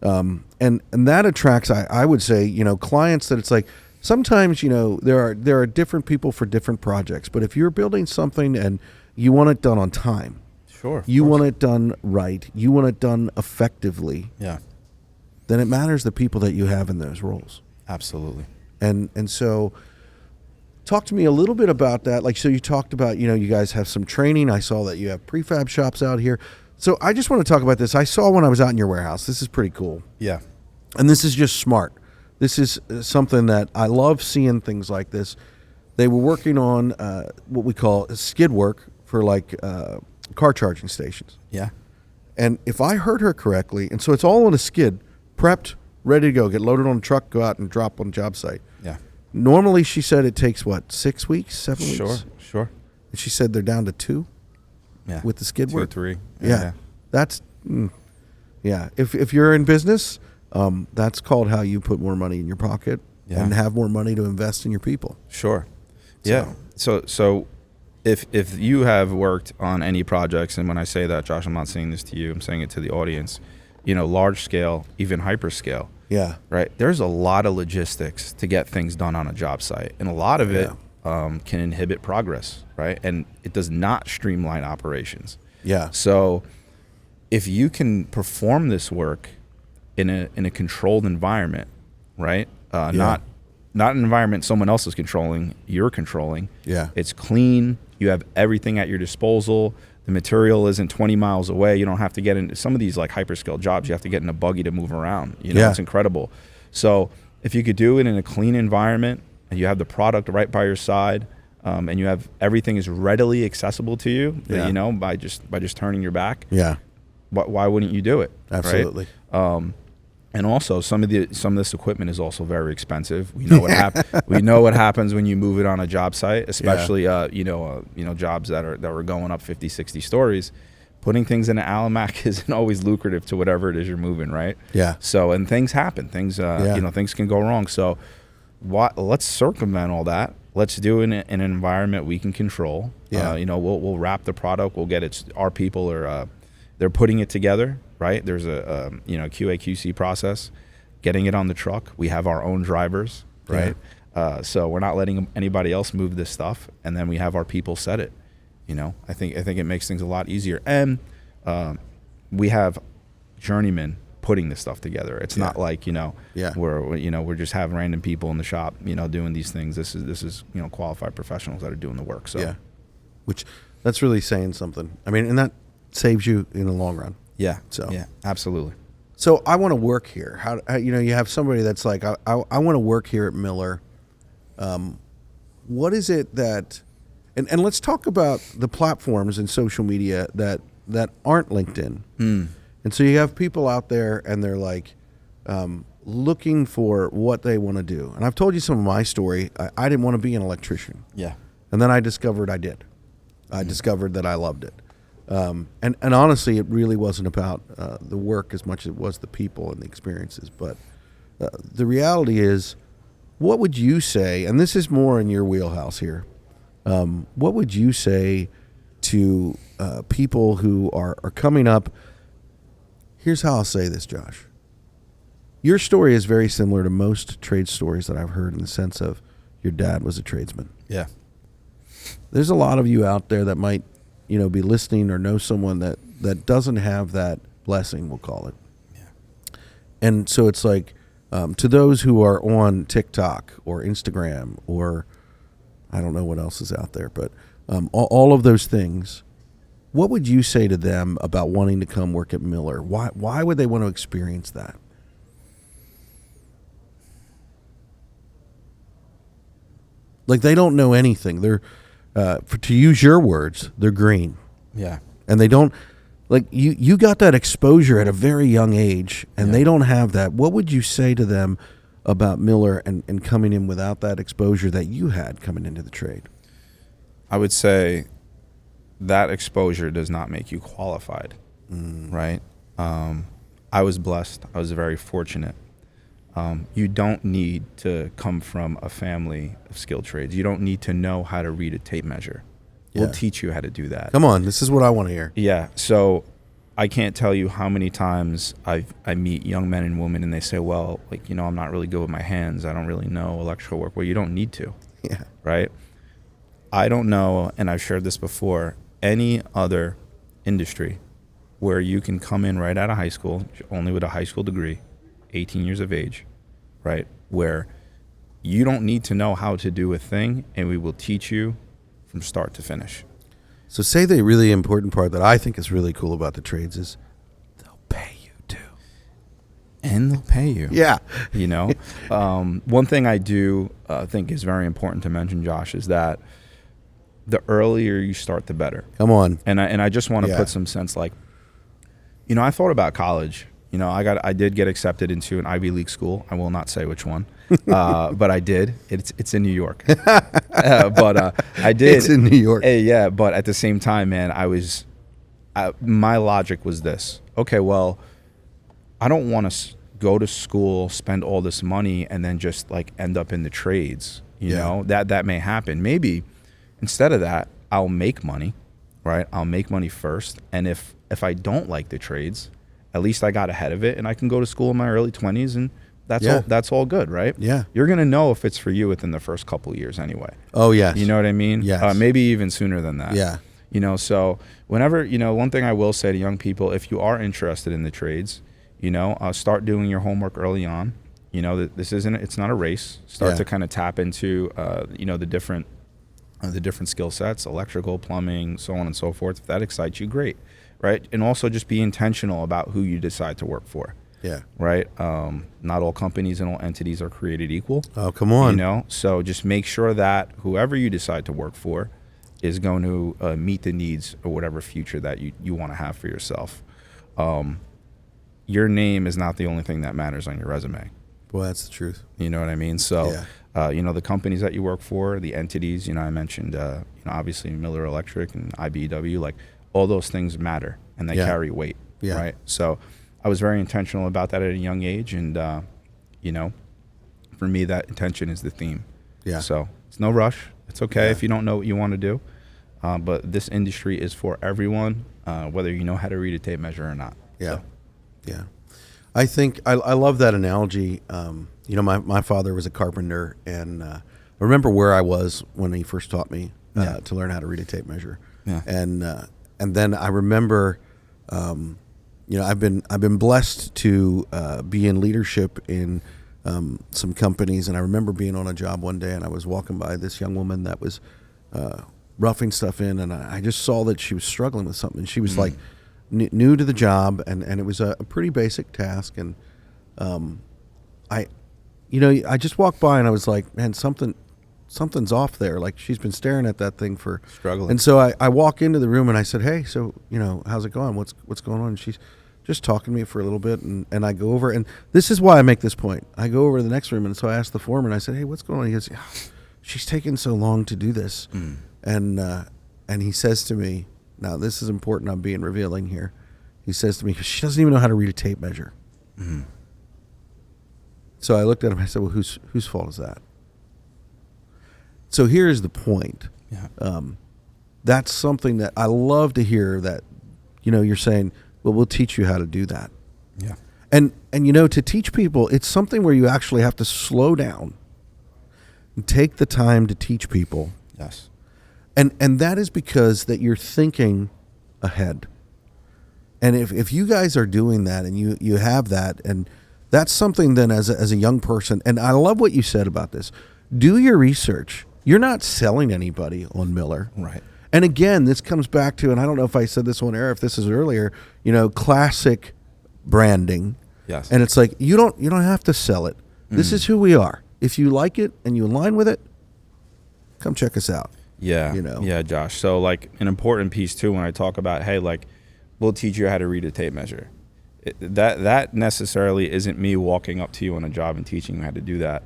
and that attracts, I would say, clients that it's like, sometimes, there are different people for different projects, but if you're building something and you want it done on time, Sure. you want it done right, you want it done effectively, Yeah. then it matters the people that you have in those roles. Absolutely. And so talk to me a little bit about that. Like, so you talked about, you guys have some training. I saw that you have prefab shops out here. So I just want to talk about this. I saw when I was out in your warehouse. This is pretty cool. Yeah. And this is just smart. This is something that I love seeing things like this. They were working on what we call skid work for like car charging stations. Yeah. And if I heard her correctly, and so it's all on a skid, prepped, ready to go, get loaded on a truck, go out and drop on a job site. Yeah. Normally, she said it takes, 6 weeks, 7 weeks? Sure. And she said they're down to 2 Yeah. with the skid 2 work. or 3. Yeah. That's, yeah. If you're in business, that's called how you put more money in your pocket and have more money to invest in your people. Sure. Yeah. So if you have worked on any projects, and when I say that, Josh, I'm not saying this to you, I'm saying it to the audience, large scale, even hyperscale. Yeah. Right. There's a lot of logistics to get things done on a job site, and a lot of it can inhibit progress, right? And it does not streamline operations. Yeah. So if you can perform this work in a controlled environment, right? Not an environment someone else is controlling, you're controlling. Yeah. It's clean. You have everything at your disposal. The material isn't 20 miles away. You don't have to get into some of these like hyperscale jobs. You have to get in a buggy to move around. It's incredible. So if you could do it in a clean environment and you have the product right by your side, and you have everything is readily accessible to you, by just turning your back. Yeah. Why wouldn't you do it? Absolutely. Right? And also some of this equipment is also very expensive. We know what happens when you move it on a job site, especially jobs that are going up 50, 60 stories. Putting things in an Alamac isn't always lucrative to whatever it is you're moving, right? Yeah. So and things happen. Things things can go wrong. So let's circumvent all that. Let's do it in an environment we can control. Yeah. We'll wrap the product. We'll get it. Our people are they're putting it together. Right, there's a QA/QC process, getting it on the truck. We have our own drivers, right? Yeah. So we're not letting anybody else move this stuff, and then we have our people set it. I think it makes things a lot easier, and we have journeymen putting this stuff together. It's not like we're just having random people in the shop doing these things. This is qualified professionals that are doing the work. So which that's really saying something. I mean, and that saves you in the long run. Yeah. So yeah, absolutely. So I want to work here. How you have somebody that's like, I want to work here at Miller. What is it that, and let's talk about the platforms and social media that aren't LinkedIn. And so you have people out there and they're like looking for what they want to do. And I've told you some of my story. I didn't want to be an electrician. Yeah. And then I discovered I did. I discovered that I loved it. And honestly, it really wasn't about the work as much as it was the people and the experiences. But the reality is, what would you say, and this is more in your wheelhouse here, what would you say to people who are coming up? Here's how I'll say this, Josh. Your story is very similar to most trade stories that I've heard in the sense of your dad was a tradesman. Yeah. There's a lot of you out there that might be listening or know someone that doesn't have that blessing, we'll call it. Yeah. And so it's like, to those who are on TikTok or Instagram or I don't know what else is out there, but all of those things, what would you say to them about wanting to come work at Miller? Why would they want to experience that? Like they don't know anything. They're to use your words, they're green. Yeah. And they don't Like you got that exposure at a very young age, and they don't have that. What would you say to them about Miller and coming in without that exposure that you had coming into the trade? I would say that exposure does not make you qualified, right? I was blessed. I was very fortunate. You don't need to come from a family of skilled trades. You don't need to know how to read a tape measure. We'll teach you how to do that. Come on, this is what I want to hear. Yeah. So I can't tell you how many times I meet young men and women and they say, well, like, I'm not really good with my hands. I don't really know electrical work. Well, you don't need to. Yeah. Right? I don't know, and I've shared this before, any other industry where you can come in right out of high school, only with a high school degree, 18 years of age, right? Where you don't need to know how to do a thing, and we will teach you from start to finish. So say the really important part that I think is really cool about the trades is they'll pay you too. And they'll pay you. Yeah. One thing I do think is very important to mention, Josh, is that the earlier you start, the better. Come on. And I just want to put some sense, like, I thought about college. I did get accepted into an Ivy League school. I will not say which one, but I did. It's in New York. But I did. It's in New York. Yeah, but at the same time, man, my logic was this. Okay, well, I don't want to go to school, spend all this money, and then just like end up in the trades. You know, that may happen. Maybe instead of that, I'll make money, right? I'll make money first, and if I don't like the trades, at least I got ahead of it, and I can go to school in my early 20s, and that's all good, right? Yeah. You're going to know if it's for you within the first couple of years anyway. Oh, yes. You know what I mean? Yes. Maybe even sooner than that. Yeah. So whenever, one thing I will say to young people, if you are interested in the trades, start doing your homework early on. It's not a race. Start to kind of tap into, the different skill sets, electrical, plumbing, so on and so forth. If that excites you, great. Right. And also just be intentional about who you decide to work for. Yeah. Right. Not all companies and all entities are created equal. Oh, come on. So just make sure that whoever you decide to work for is going to meet the needs or whatever future that you want to have for yourself. Your name is not the only thing that matters on your resume. Well, that's the truth. You know what I mean? So, the companies that you work for, the entities, I mentioned, obviously Miller Electric and IBEW, like, all those things matter and they carry weight, right? So I was very intentional about that at a young age. And, for me, that intention is the theme. Yeah. So it's no rush. It's okay if you don't know what you want to do. But this industry is for everyone, whether you know how to read a tape measure or not. Yeah. So. Yeah. I think I love that analogy. My father was a carpenter, and I remember where I was when he first taught me to learn how to read a tape measure. Yeah. And then I remember, I've been blessed to be in leadership in some companies, and I remember being on a job one day, and I was walking by this young woman that was roughing stuff in, and I just saw that she was struggling with something. She was like new to the job, and it was a pretty basic task, and I just walked by, and I was like, man, something's off there. Like, she's been staring at that thing for struggling. And so I walk into the room and I said, hey, so, how's it going? What's going on? And she's just talking to me for a little bit. And I go over, and this is why I make this point. I go over to the next room, and so I asked the foreman, I said, hey, what's going on? He goes, she's taking so long to do this. And he says to me, now this is important, I'm being revealing here. He says to me, she doesn't even know how to read a tape measure. So I looked at him, I said, well, whose fault is that? So here's the point. Yeah. That's something that I love to hear, that, you're saying, well, we'll teach you how to do that. Yeah. And to teach people, it's something where you actually have to slow down and take the time to teach people. Yes. And that is because that you're thinking ahead. And if you guys are doing that, and you have that, and that's something then as a young person, and I love what you said about this, do your research. You're not selling anybody on Miller. Right. And again, this comes back to, and I don't know if I said this on air, if this is earlier, classic branding. Yes. And it's like, you don't have to sell it. This is who we are. If you like it and you align with it, come check us out. Yeah. Yeah, Josh. So, like, an important piece too, when I talk about, hey, like, we'll teach you how to read a tape measure. That necessarily isn't me walking up to you on a job and teaching you how to do that.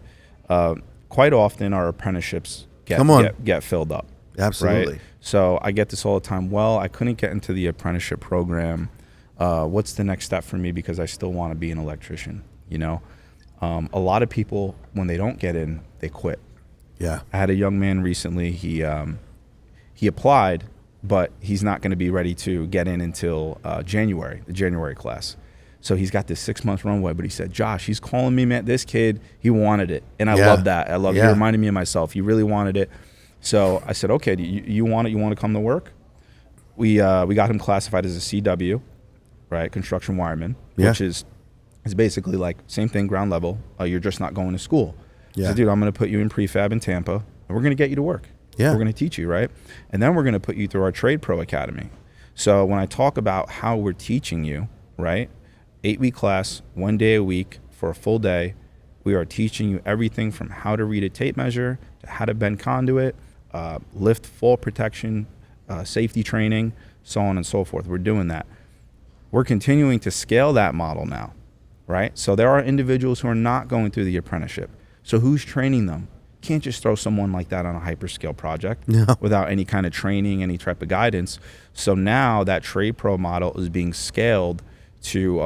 Quite often our apprenticeships get filled up. Absolutely. Right? So I get this all the time. Well, I couldn't get into the apprenticeship program. What's the next step for me, because I still want to be an electrician, you know? A lot of people, when they don't get in, they quit. Yeah. I had a young man recently, he applied, but he's not going to be ready to get in until the January class. So he's got this 6-month runway, but he said, Josh, he's calling me, man, this kid, he wanted it. And I love that. I love it. He reminded me of myself. He really wanted it. So I said, okay, you want it? You want to come to work? We got him classified as a CW, right? Construction wireman, which is basically like same thing, ground level. You're just not going to school. So, dude, I'm going to put you in prefab in Tampa, and we're going to get you to work. Yeah. We're going to teach you, right? And then we're going to put you through our Trade Pro Academy. So when I talk about how we're teaching you, right? 8-week class, 1 day a week for a full day. We are teaching you everything from how to read a tape measure to how to bend conduit, lift fall protection, safety training, so on and so forth. We're doing that. We're continuing to scale that model now, right? So there are individuals who are not going through the apprenticeship. So who's training them? Can't just throw someone like that on a hyperscale project without any kind of training, any type of guidance. So now that Trade Pro model is being scaled to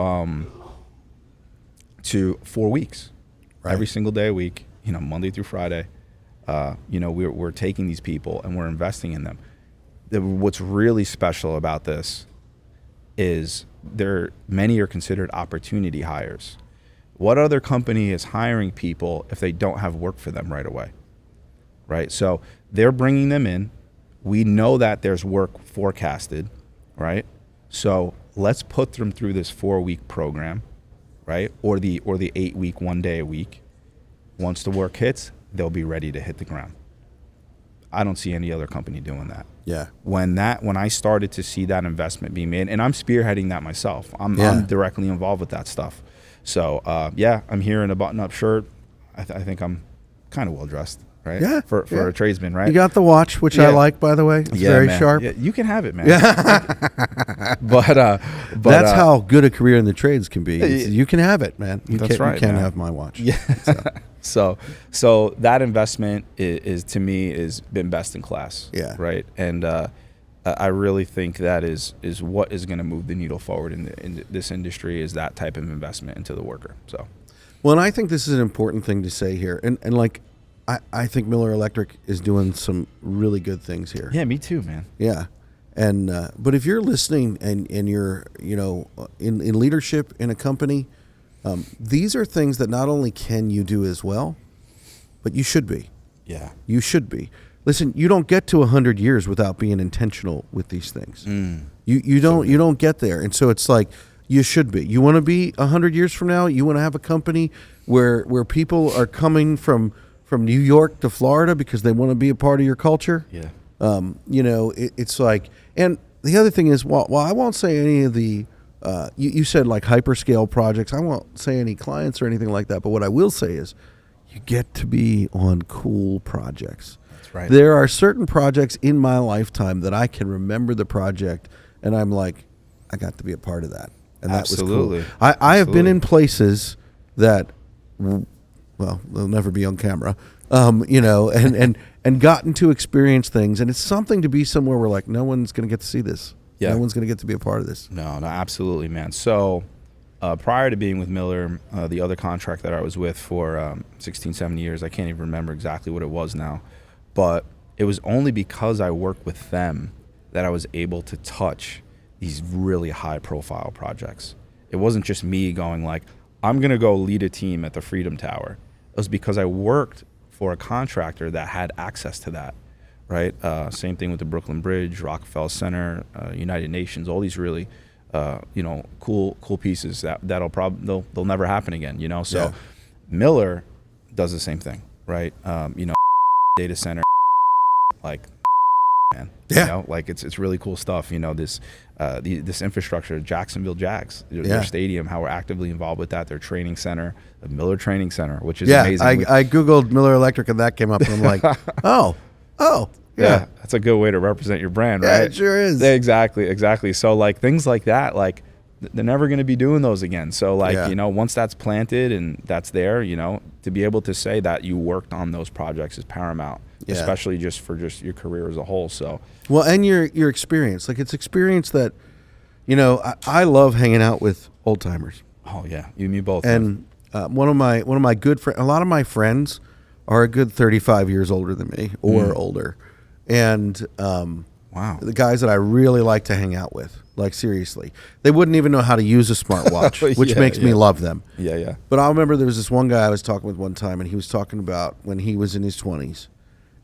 4 weeks, every single day a week, you know, Monday through Friday. You know, we're taking these people and we're investing in them. What's really special about this is many are considered opportunity hires. What other company is hiring people if they don't have work for them right away, right? So they're bringing them in. We know that there's work forecasted, right? So let's put them through this 4-week program, right? Or the 8-week, 1 day a week. Once the work hits, they'll be ready to hit the ground. I don't see any other company doing that. Yeah. When I started to see that investment being made, and I'm spearheading that myself. I'm directly involved with that stuff. So I'm here in a button-up shirt. I think I'm kind of well dressed, right? Yeah. For a tradesman, right? You got the watch, which I like, by the way. It's very sharp. Yeah, you can have it, man. Yeah. but that's how good a career in the trades can be. You can have it, man. You can't have my watch. Yeah. So that investment is to me is been best in class. Yeah. Right. And I really think that is what is going to move the needle forward in this industry, is that type of investment into the worker. So, well, and I think this is an important thing to say here, and like I think Miller Electric is doing some really good things here. Yeah, me too, man. Yeah, and but if you're listening and you're in leadership in a company, these are things that not only can you do as well, but you should be. Yeah, you should be. Listen, you don't get to 100 years without being intentional with these things. You don't get there, and so it's like you should be. You want to be 100 years from now. You want to have a company where people are coming from New York to Florida because they want to be a part of your culture. Yeah. It's like, and the other thing is, well, I won't say any of the. You said like hyperscale projects. I won't say any clients or anything like that. But what I will say is, you get to be on cool projects. Right. There are certain projects in my lifetime that I can remember the project, and I'm like, I got to be a part of that, and that was cool. I have been in places that, well, they'll never be on camera, and gotten to experience things, and it's something to be somewhere where like no one's going to get to see this. Yeah. No one's going to get to be a part of this. No, absolutely, man. So prior to being with Miller, the other contract that I was with for 16, 17 years, I can't even remember exactly what it was now. But it was only because I worked with them that I was able to touch these really high-profile projects. It wasn't just me going like, I'm going to go lead a team at the Freedom Tower. It was because I worked for a contractor that had access to that, right? Same thing with the Brooklyn Bridge, Rockefeller Center, United Nations, all these really, cool pieces they'll never happen again, So Miller does the same thing, right? Data center, like, man, like it's really cool stuff. This infrastructure, Jacksonville Jags, their stadium, how we're actively involved with that. Their training center, the Miller Training Center, which is amazing. I googled Miller Electric and that came up, and I'm like, oh, Yeah. That's a good way to represent your brand, Yeah, right? it sure is. Yeah, exactly. So like things like that, like they're never going to be doing those again. So like, Yeah. you know, once that's planted and that's there, you know, to be able to say that you worked on those projects is paramount, Yeah. especially just for just your career as a whole. So, Well, and your experience, like it's experience that, you know, I love hanging out with old timers. oh yeah, you and me both. man. And one of my good friends, a lot of my friends are a good 35 years older than me or older, and Wow. the guys that I really like to hang out with, like seriously, they wouldn't even know how to use a smartwatch, which Yeah, makes me yeah. love them. Yeah. But I remember there was this one guy I was talking with one time, and he was talking about when he was in his 20s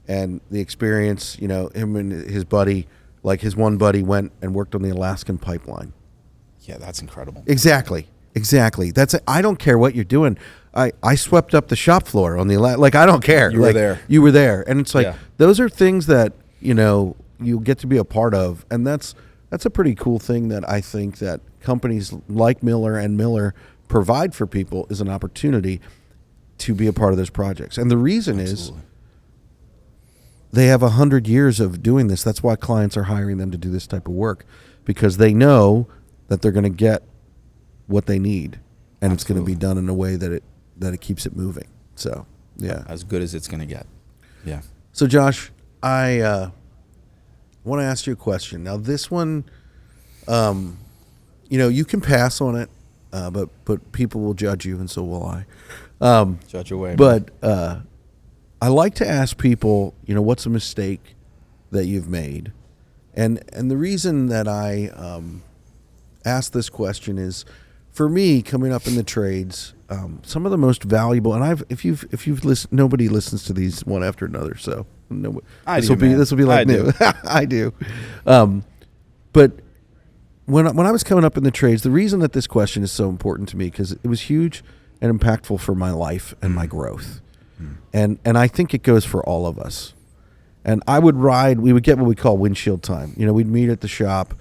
and the experience, you know, him and his buddy, like his one buddy went and worked on the Alaskan pipeline. Yeah, that's incredible. Exactly. That's I don't care what you're doing. I swept up the shop floor on the like I don't care. You were Like, there. You were there, and it's like Yeah. those are things that, you know, you get to be a part of, and that's a pretty cool thing that I think that companies like Miller and Miller provide for people is an opportunity to be a part of those projects. And the reason is they have 100 years of doing this. That's why clients are hiring them to do this type of work, because they know that they're going to get what they need, and it's going to be done in a way that it keeps it moving. So, yeah. As good as it's going to get. Yeah. So, Josh, I want to ask you a question. Now, this one, you know, you can pass on it, but people will judge you, and so will I. Judge away. But I like to ask people, you know, what's a mistake that you've made, and the reason that I ask this question is, for me, coming up in the trades, some of the most valuable, and if you've listened, nobody listens to these one after another, so this will be like new. I do, but when I was coming up in the trades, the reason that this question is so important to me, because it was huge and impactful for my life and my growth. And I think it goes for all of us. And we would get what we call windshield time. You know, we'd meet at the shop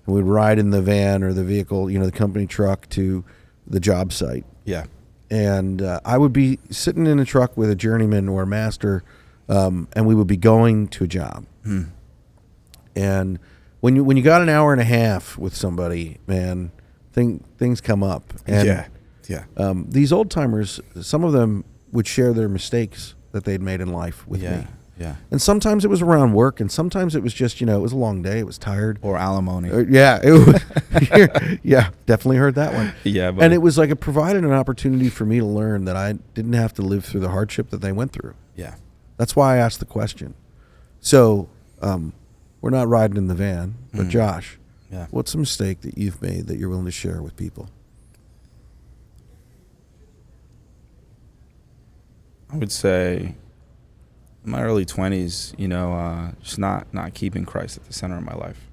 and we'd ride in the van or the vehicle, you know, the company truck to the job site. Yeah. And I would be sitting in a truck with a journeyman or a master, and we would be going to a job. And when you got an hour and a half with somebody, man, things come up. And Yeah. these old timers, some of them would share their mistakes that they'd made in life with me. Yeah. And sometimes it was around work, and sometimes it was just, you know, it was a long day, it was tired. Or alimony. Yeah, it was, yeah, definitely heard that one. Yeah, and it was like it provided an opportunity for me to learn that I didn't have to live through the hardship that they went through. Yeah. That's why I asked the question. So we're not riding in the van, but Josh, what's a mistake that you've made that you're willing to share with people? I would say in my early 20s, you know, just not keeping Christ at the center of my life.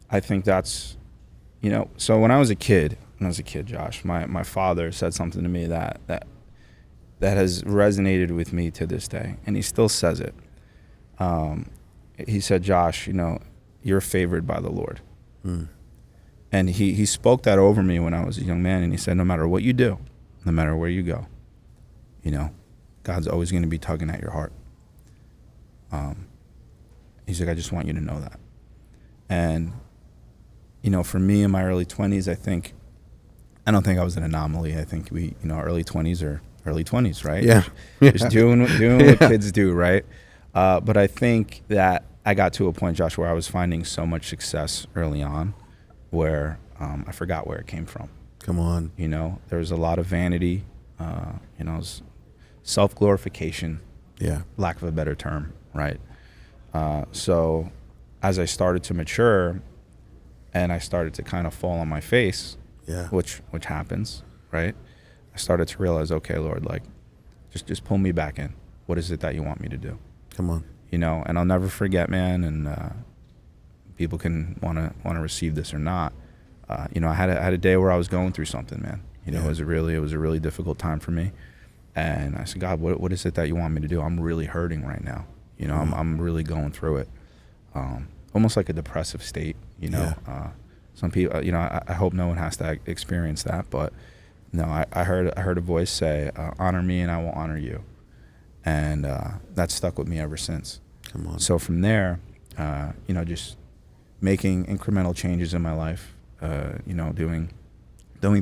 I think that's, you know, so when I was a kid, Josh, my father said something to me that has resonated with me to this day, and he still says it. He said, Josh, you know, you're favored by the Lord. And he spoke that over me when I was a young man, and he said, no matter what you do, no matter where you go, you know, God's always going to be tugging at your heart. He's like, I just want you to know that. And, you know, for me in my early 20s, I don't think I was an anomaly. I think early 20s are early 20s, right? Yeah. Just doing what kids do, right? But I think that I got to a point, Josh, where I was finding so much success early on where I forgot where it came from. Come on. You know, there was a lot of vanity, you know, self-glorification, lack of a better term, right? So as I started to mature and I started to kind of fall on my face, which happens, right? I started to realize, okay, Lord, like, just pull me back in. What is it that you want me to do? Come on. You know, and I'll never forget, man, and people can want to receive this or not. You know, I had a day where I was going through something, man. You know, it was a really difficult time for me. And I said, God, what is it that you want me to do? I'm really hurting right now. You know, I'm really going through it. Almost like a depressive state, you know. Some people, you know, I hope no one has to experience that. But no, I heard a voice say, honor me and I will honor you. And that stuck with me ever since. Come on. So from there, just making incremental changes in my life, doing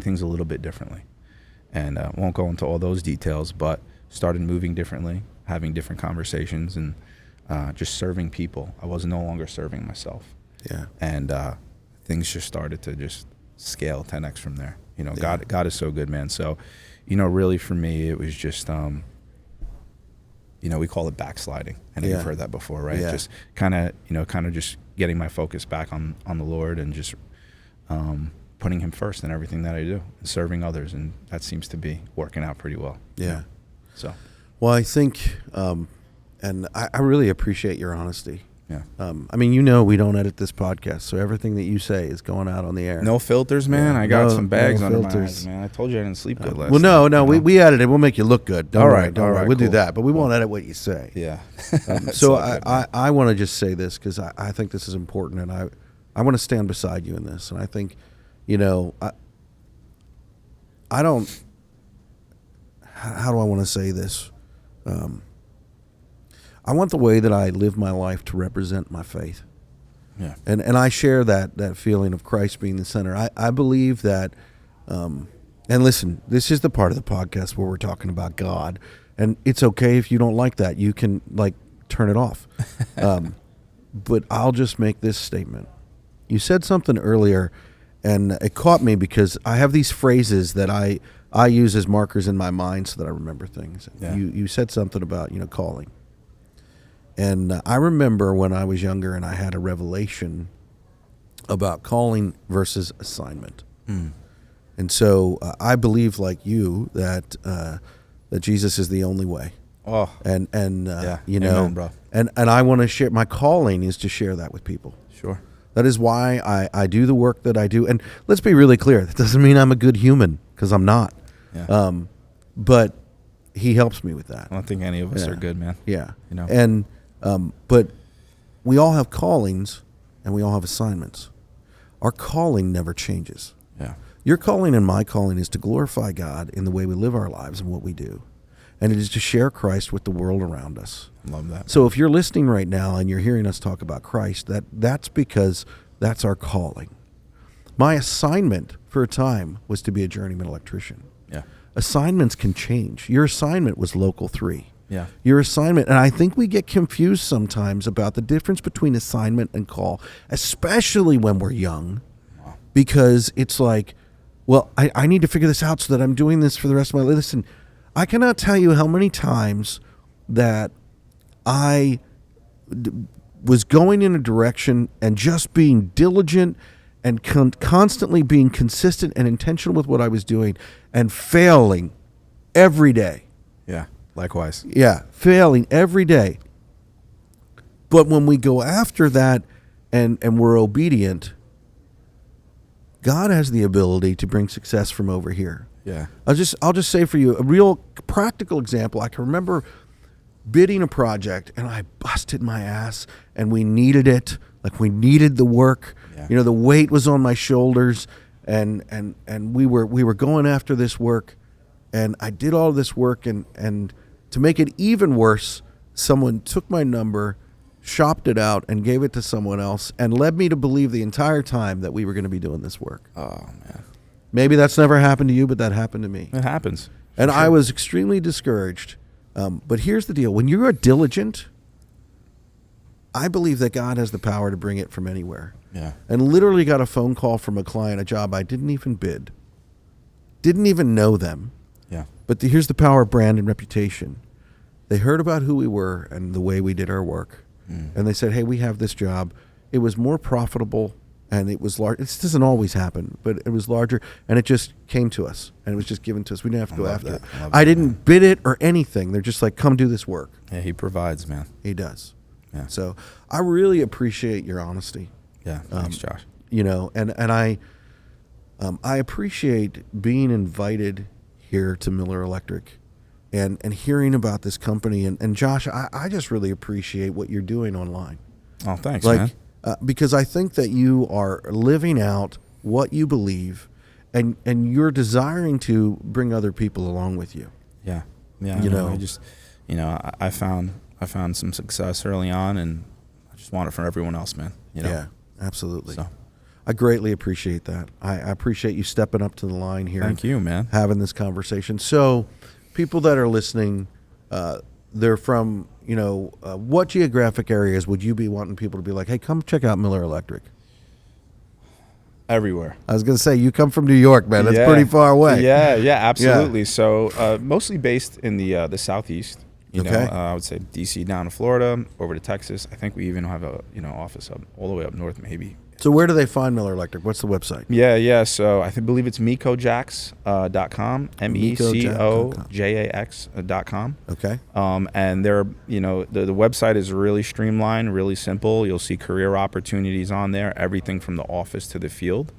things a little bit differently. And won't go into all those details, but started moving differently, having different conversations, and just serving people. I was no longer serving myself. Yeah. And things just started to just scale 10x from there. Yeah. God is so good, man. So, really for me, it was just, we call it backsliding. I know Yeah. you've heard that before, right? Yeah. Just kind of just getting my focus back on the Lord, and just putting him first in everything that I do, and serving others. And that seems to be working out pretty well. Yeah. So, Well, I think, and I really appreciate your honesty. yeah. We don't edit this podcast, so everything that you say is going out on the air. No filters, man. Yeah. I got No- some bags no under my filters. eyes, man. I told you I didn't sleep good last Well, no, night. we edit it. We'll make you look good. Don't All worry, right, don't all worry. right, We'll do cool. that, but we won't edit what you say. Yeah. So It's all good, man. I want to just say this, because I think this is important, and I want to stand beside you in this. And I think, I don't, how do I want to say this? I want the way that I live my life to represent my faith. Yeah. And I share that feeling of Christ being the center. I believe that, and listen, this is the part of the podcast where we're talking about God, and it's okay if you don't like that. You can turn it off. But I'll just make this statement. You said something earlier, and it caught me, because I have these phrases that I use as markers in my mind so that I remember things. Yeah. You said something about calling. And I remember when I was younger and I had a revelation about calling versus assignment. Mm. And so I believe, like you, that Jesus is the only way. Oh, And yeah. Amen, bro. And I want to share, my calling is to share that with people. Sure. That is why I do the work that I do. And let's be really clear, that doesn't mean I'm a good human, because I'm not. Yeah. But he helps me with that. I don't think any of us Yeah. are good, man. Yeah. You know. And but we all have callings and we all have assignments. Our calling never changes. Yeah. Your calling and my calling is to glorify God in the way we live our lives and what we do. And it is to share Christ with the world around us. Love that. So if you're listening right now and you're hearing us talk about Christ, that's because that's our calling. My assignment for a time was to be a journeyman electrician. Yeah. Assignments can change. Your assignment was Local 3. Yeah. Your assignment, and I think we get confused sometimes about the difference between assignment and call, especially when we're young, Wow. because it's like, well, I need to figure this out so that I'm doing this for the rest of my life. Listen, I cannot tell you how many times that I was going in a direction and just being diligent and constantly being consistent and intentional with what I was doing, and failing every day. Yeah. Likewise. Yeah, failing every day. But when we go after that and we're obedient, God has the ability to bring success from over here. Yeah. I'll just say for you a real practical example. I can remember bidding a project and I busted my ass, and we needed it. Like, we needed the work. Yeah. The weight was on my shoulders, and we were going after this work, and I did all this work, and to make it even worse, someone took my number, shopped it out, and gave it to someone else, and led me to believe the entire time that we were going to be doing this work. Oh, man. Maybe that's never happened to you, but that happened to me. It happens. And For I sure. was extremely discouraged. But here's the deal. When you are diligent, I believe that God has the power to bring it from anywhere. Yeah. And literally got a phone call from a client, a job I didn't even bid. Didn't even know them. Yeah. But here's the power of brand and reputation. They heard about who we were and the way we did our work. And they said, hey, we have this job. It was more profitable, and it was large. This doesn't always happen, but it was larger, and it just came to us, and it was just given to us. We didn't have to go love after that. it. I love I that, didn't man. bid it or anything. They're just like, come do this work. Yeah. He provides, man. He does. Yeah. So I really appreciate your honesty. Yeah. Thanks, Josh. And I appreciate being invited here to Miller Electric and hearing about this company. And Josh, I just really appreciate what you're doing online. Oh, thanks, man. Because I think that you are living out what you believe, and you're desiring to bring other people along with you. Yeah. Yeah. You know. I just, you know, I found some success early on, and I just want it for everyone else, man. You know? Yeah, absolutely. So. I greatly appreciate that. I appreciate you stepping up to the line here. Thank you, man. Having this conversation. So, people that are listening, they're from, what geographic areas would you be wanting people to be like, hey, come check out Miller Electric? Everywhere. I was going to say, you come from New York, man. That's pretty far away. Yeah, absolutely. Yeah. So, mostly based in the Southeast. You know, I would say DC down to Florida, over to Texas. I think we even have a office up all the way up north, maybe. So where do they find Miller Electric? What's the website? Yeah. So I believe it's mecojax.com, mecojax.com. Okay. And they're, the website is really streamlined, really simple. You'll see career opportunities on there, everything from the office to the field.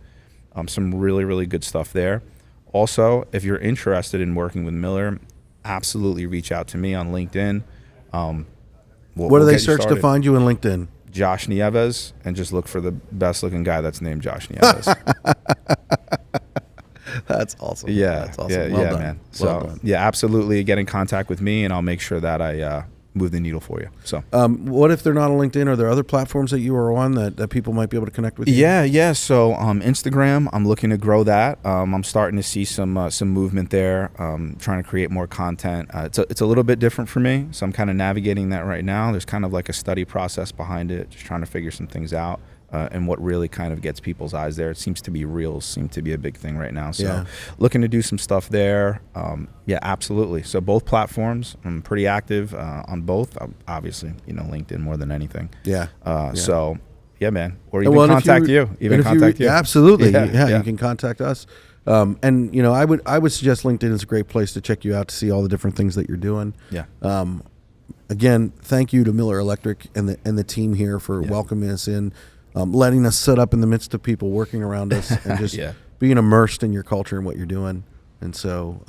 Some really, really good stuff there. Also, if you're interested in working with Miller, absolutely reach out to me on LinkedIn. What do they search to find you in LinkedIn? Josh Nieves, and just look for the best looking guy that's named Josh Nieves. That's awesome. Yeah, that's awesome. Yeah, well done. Man. Well So done. yeah, absolutely get in contact with me, and I'll make sure that I move the needle for you. So what if they're not on LinkedIn? Are there other platforms that you are on that people might be able to connect with you? Yeah. So Instagram, I'm looking to grow that. I'm starting to see some movement there. Trying to create more content. It's a little bit different for me, so I'm kind of navigating that right now. There's kind of like a study process behind it, just trying to figure some things out. And what really kind of gets people's eyes there. It seems to be reels, seem to be a big thing right now. So looking to do some stuff there. Yeah, absolutely. So both platforms, I'm pretty active on both. Obviously, LinkedIn more than anything. Yeah. So, yeah, man. Or even contact you. Even contact you. Absolutely. Yeah, you can contact us. And, I would suggest LinkedIn is a great place to check you out to see all the different things that you're doing. Yeah. Again, thank you to Miller Electric and the team here for welcoming us in. Letting us sit up in the midst of people working around us and just being immersed in your culture and what you're doing. And so,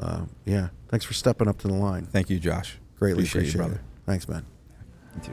thanks for stepping up to the line. Thank you, Josh. Greatly appreciate you, brother. it. Thanks, man. You too.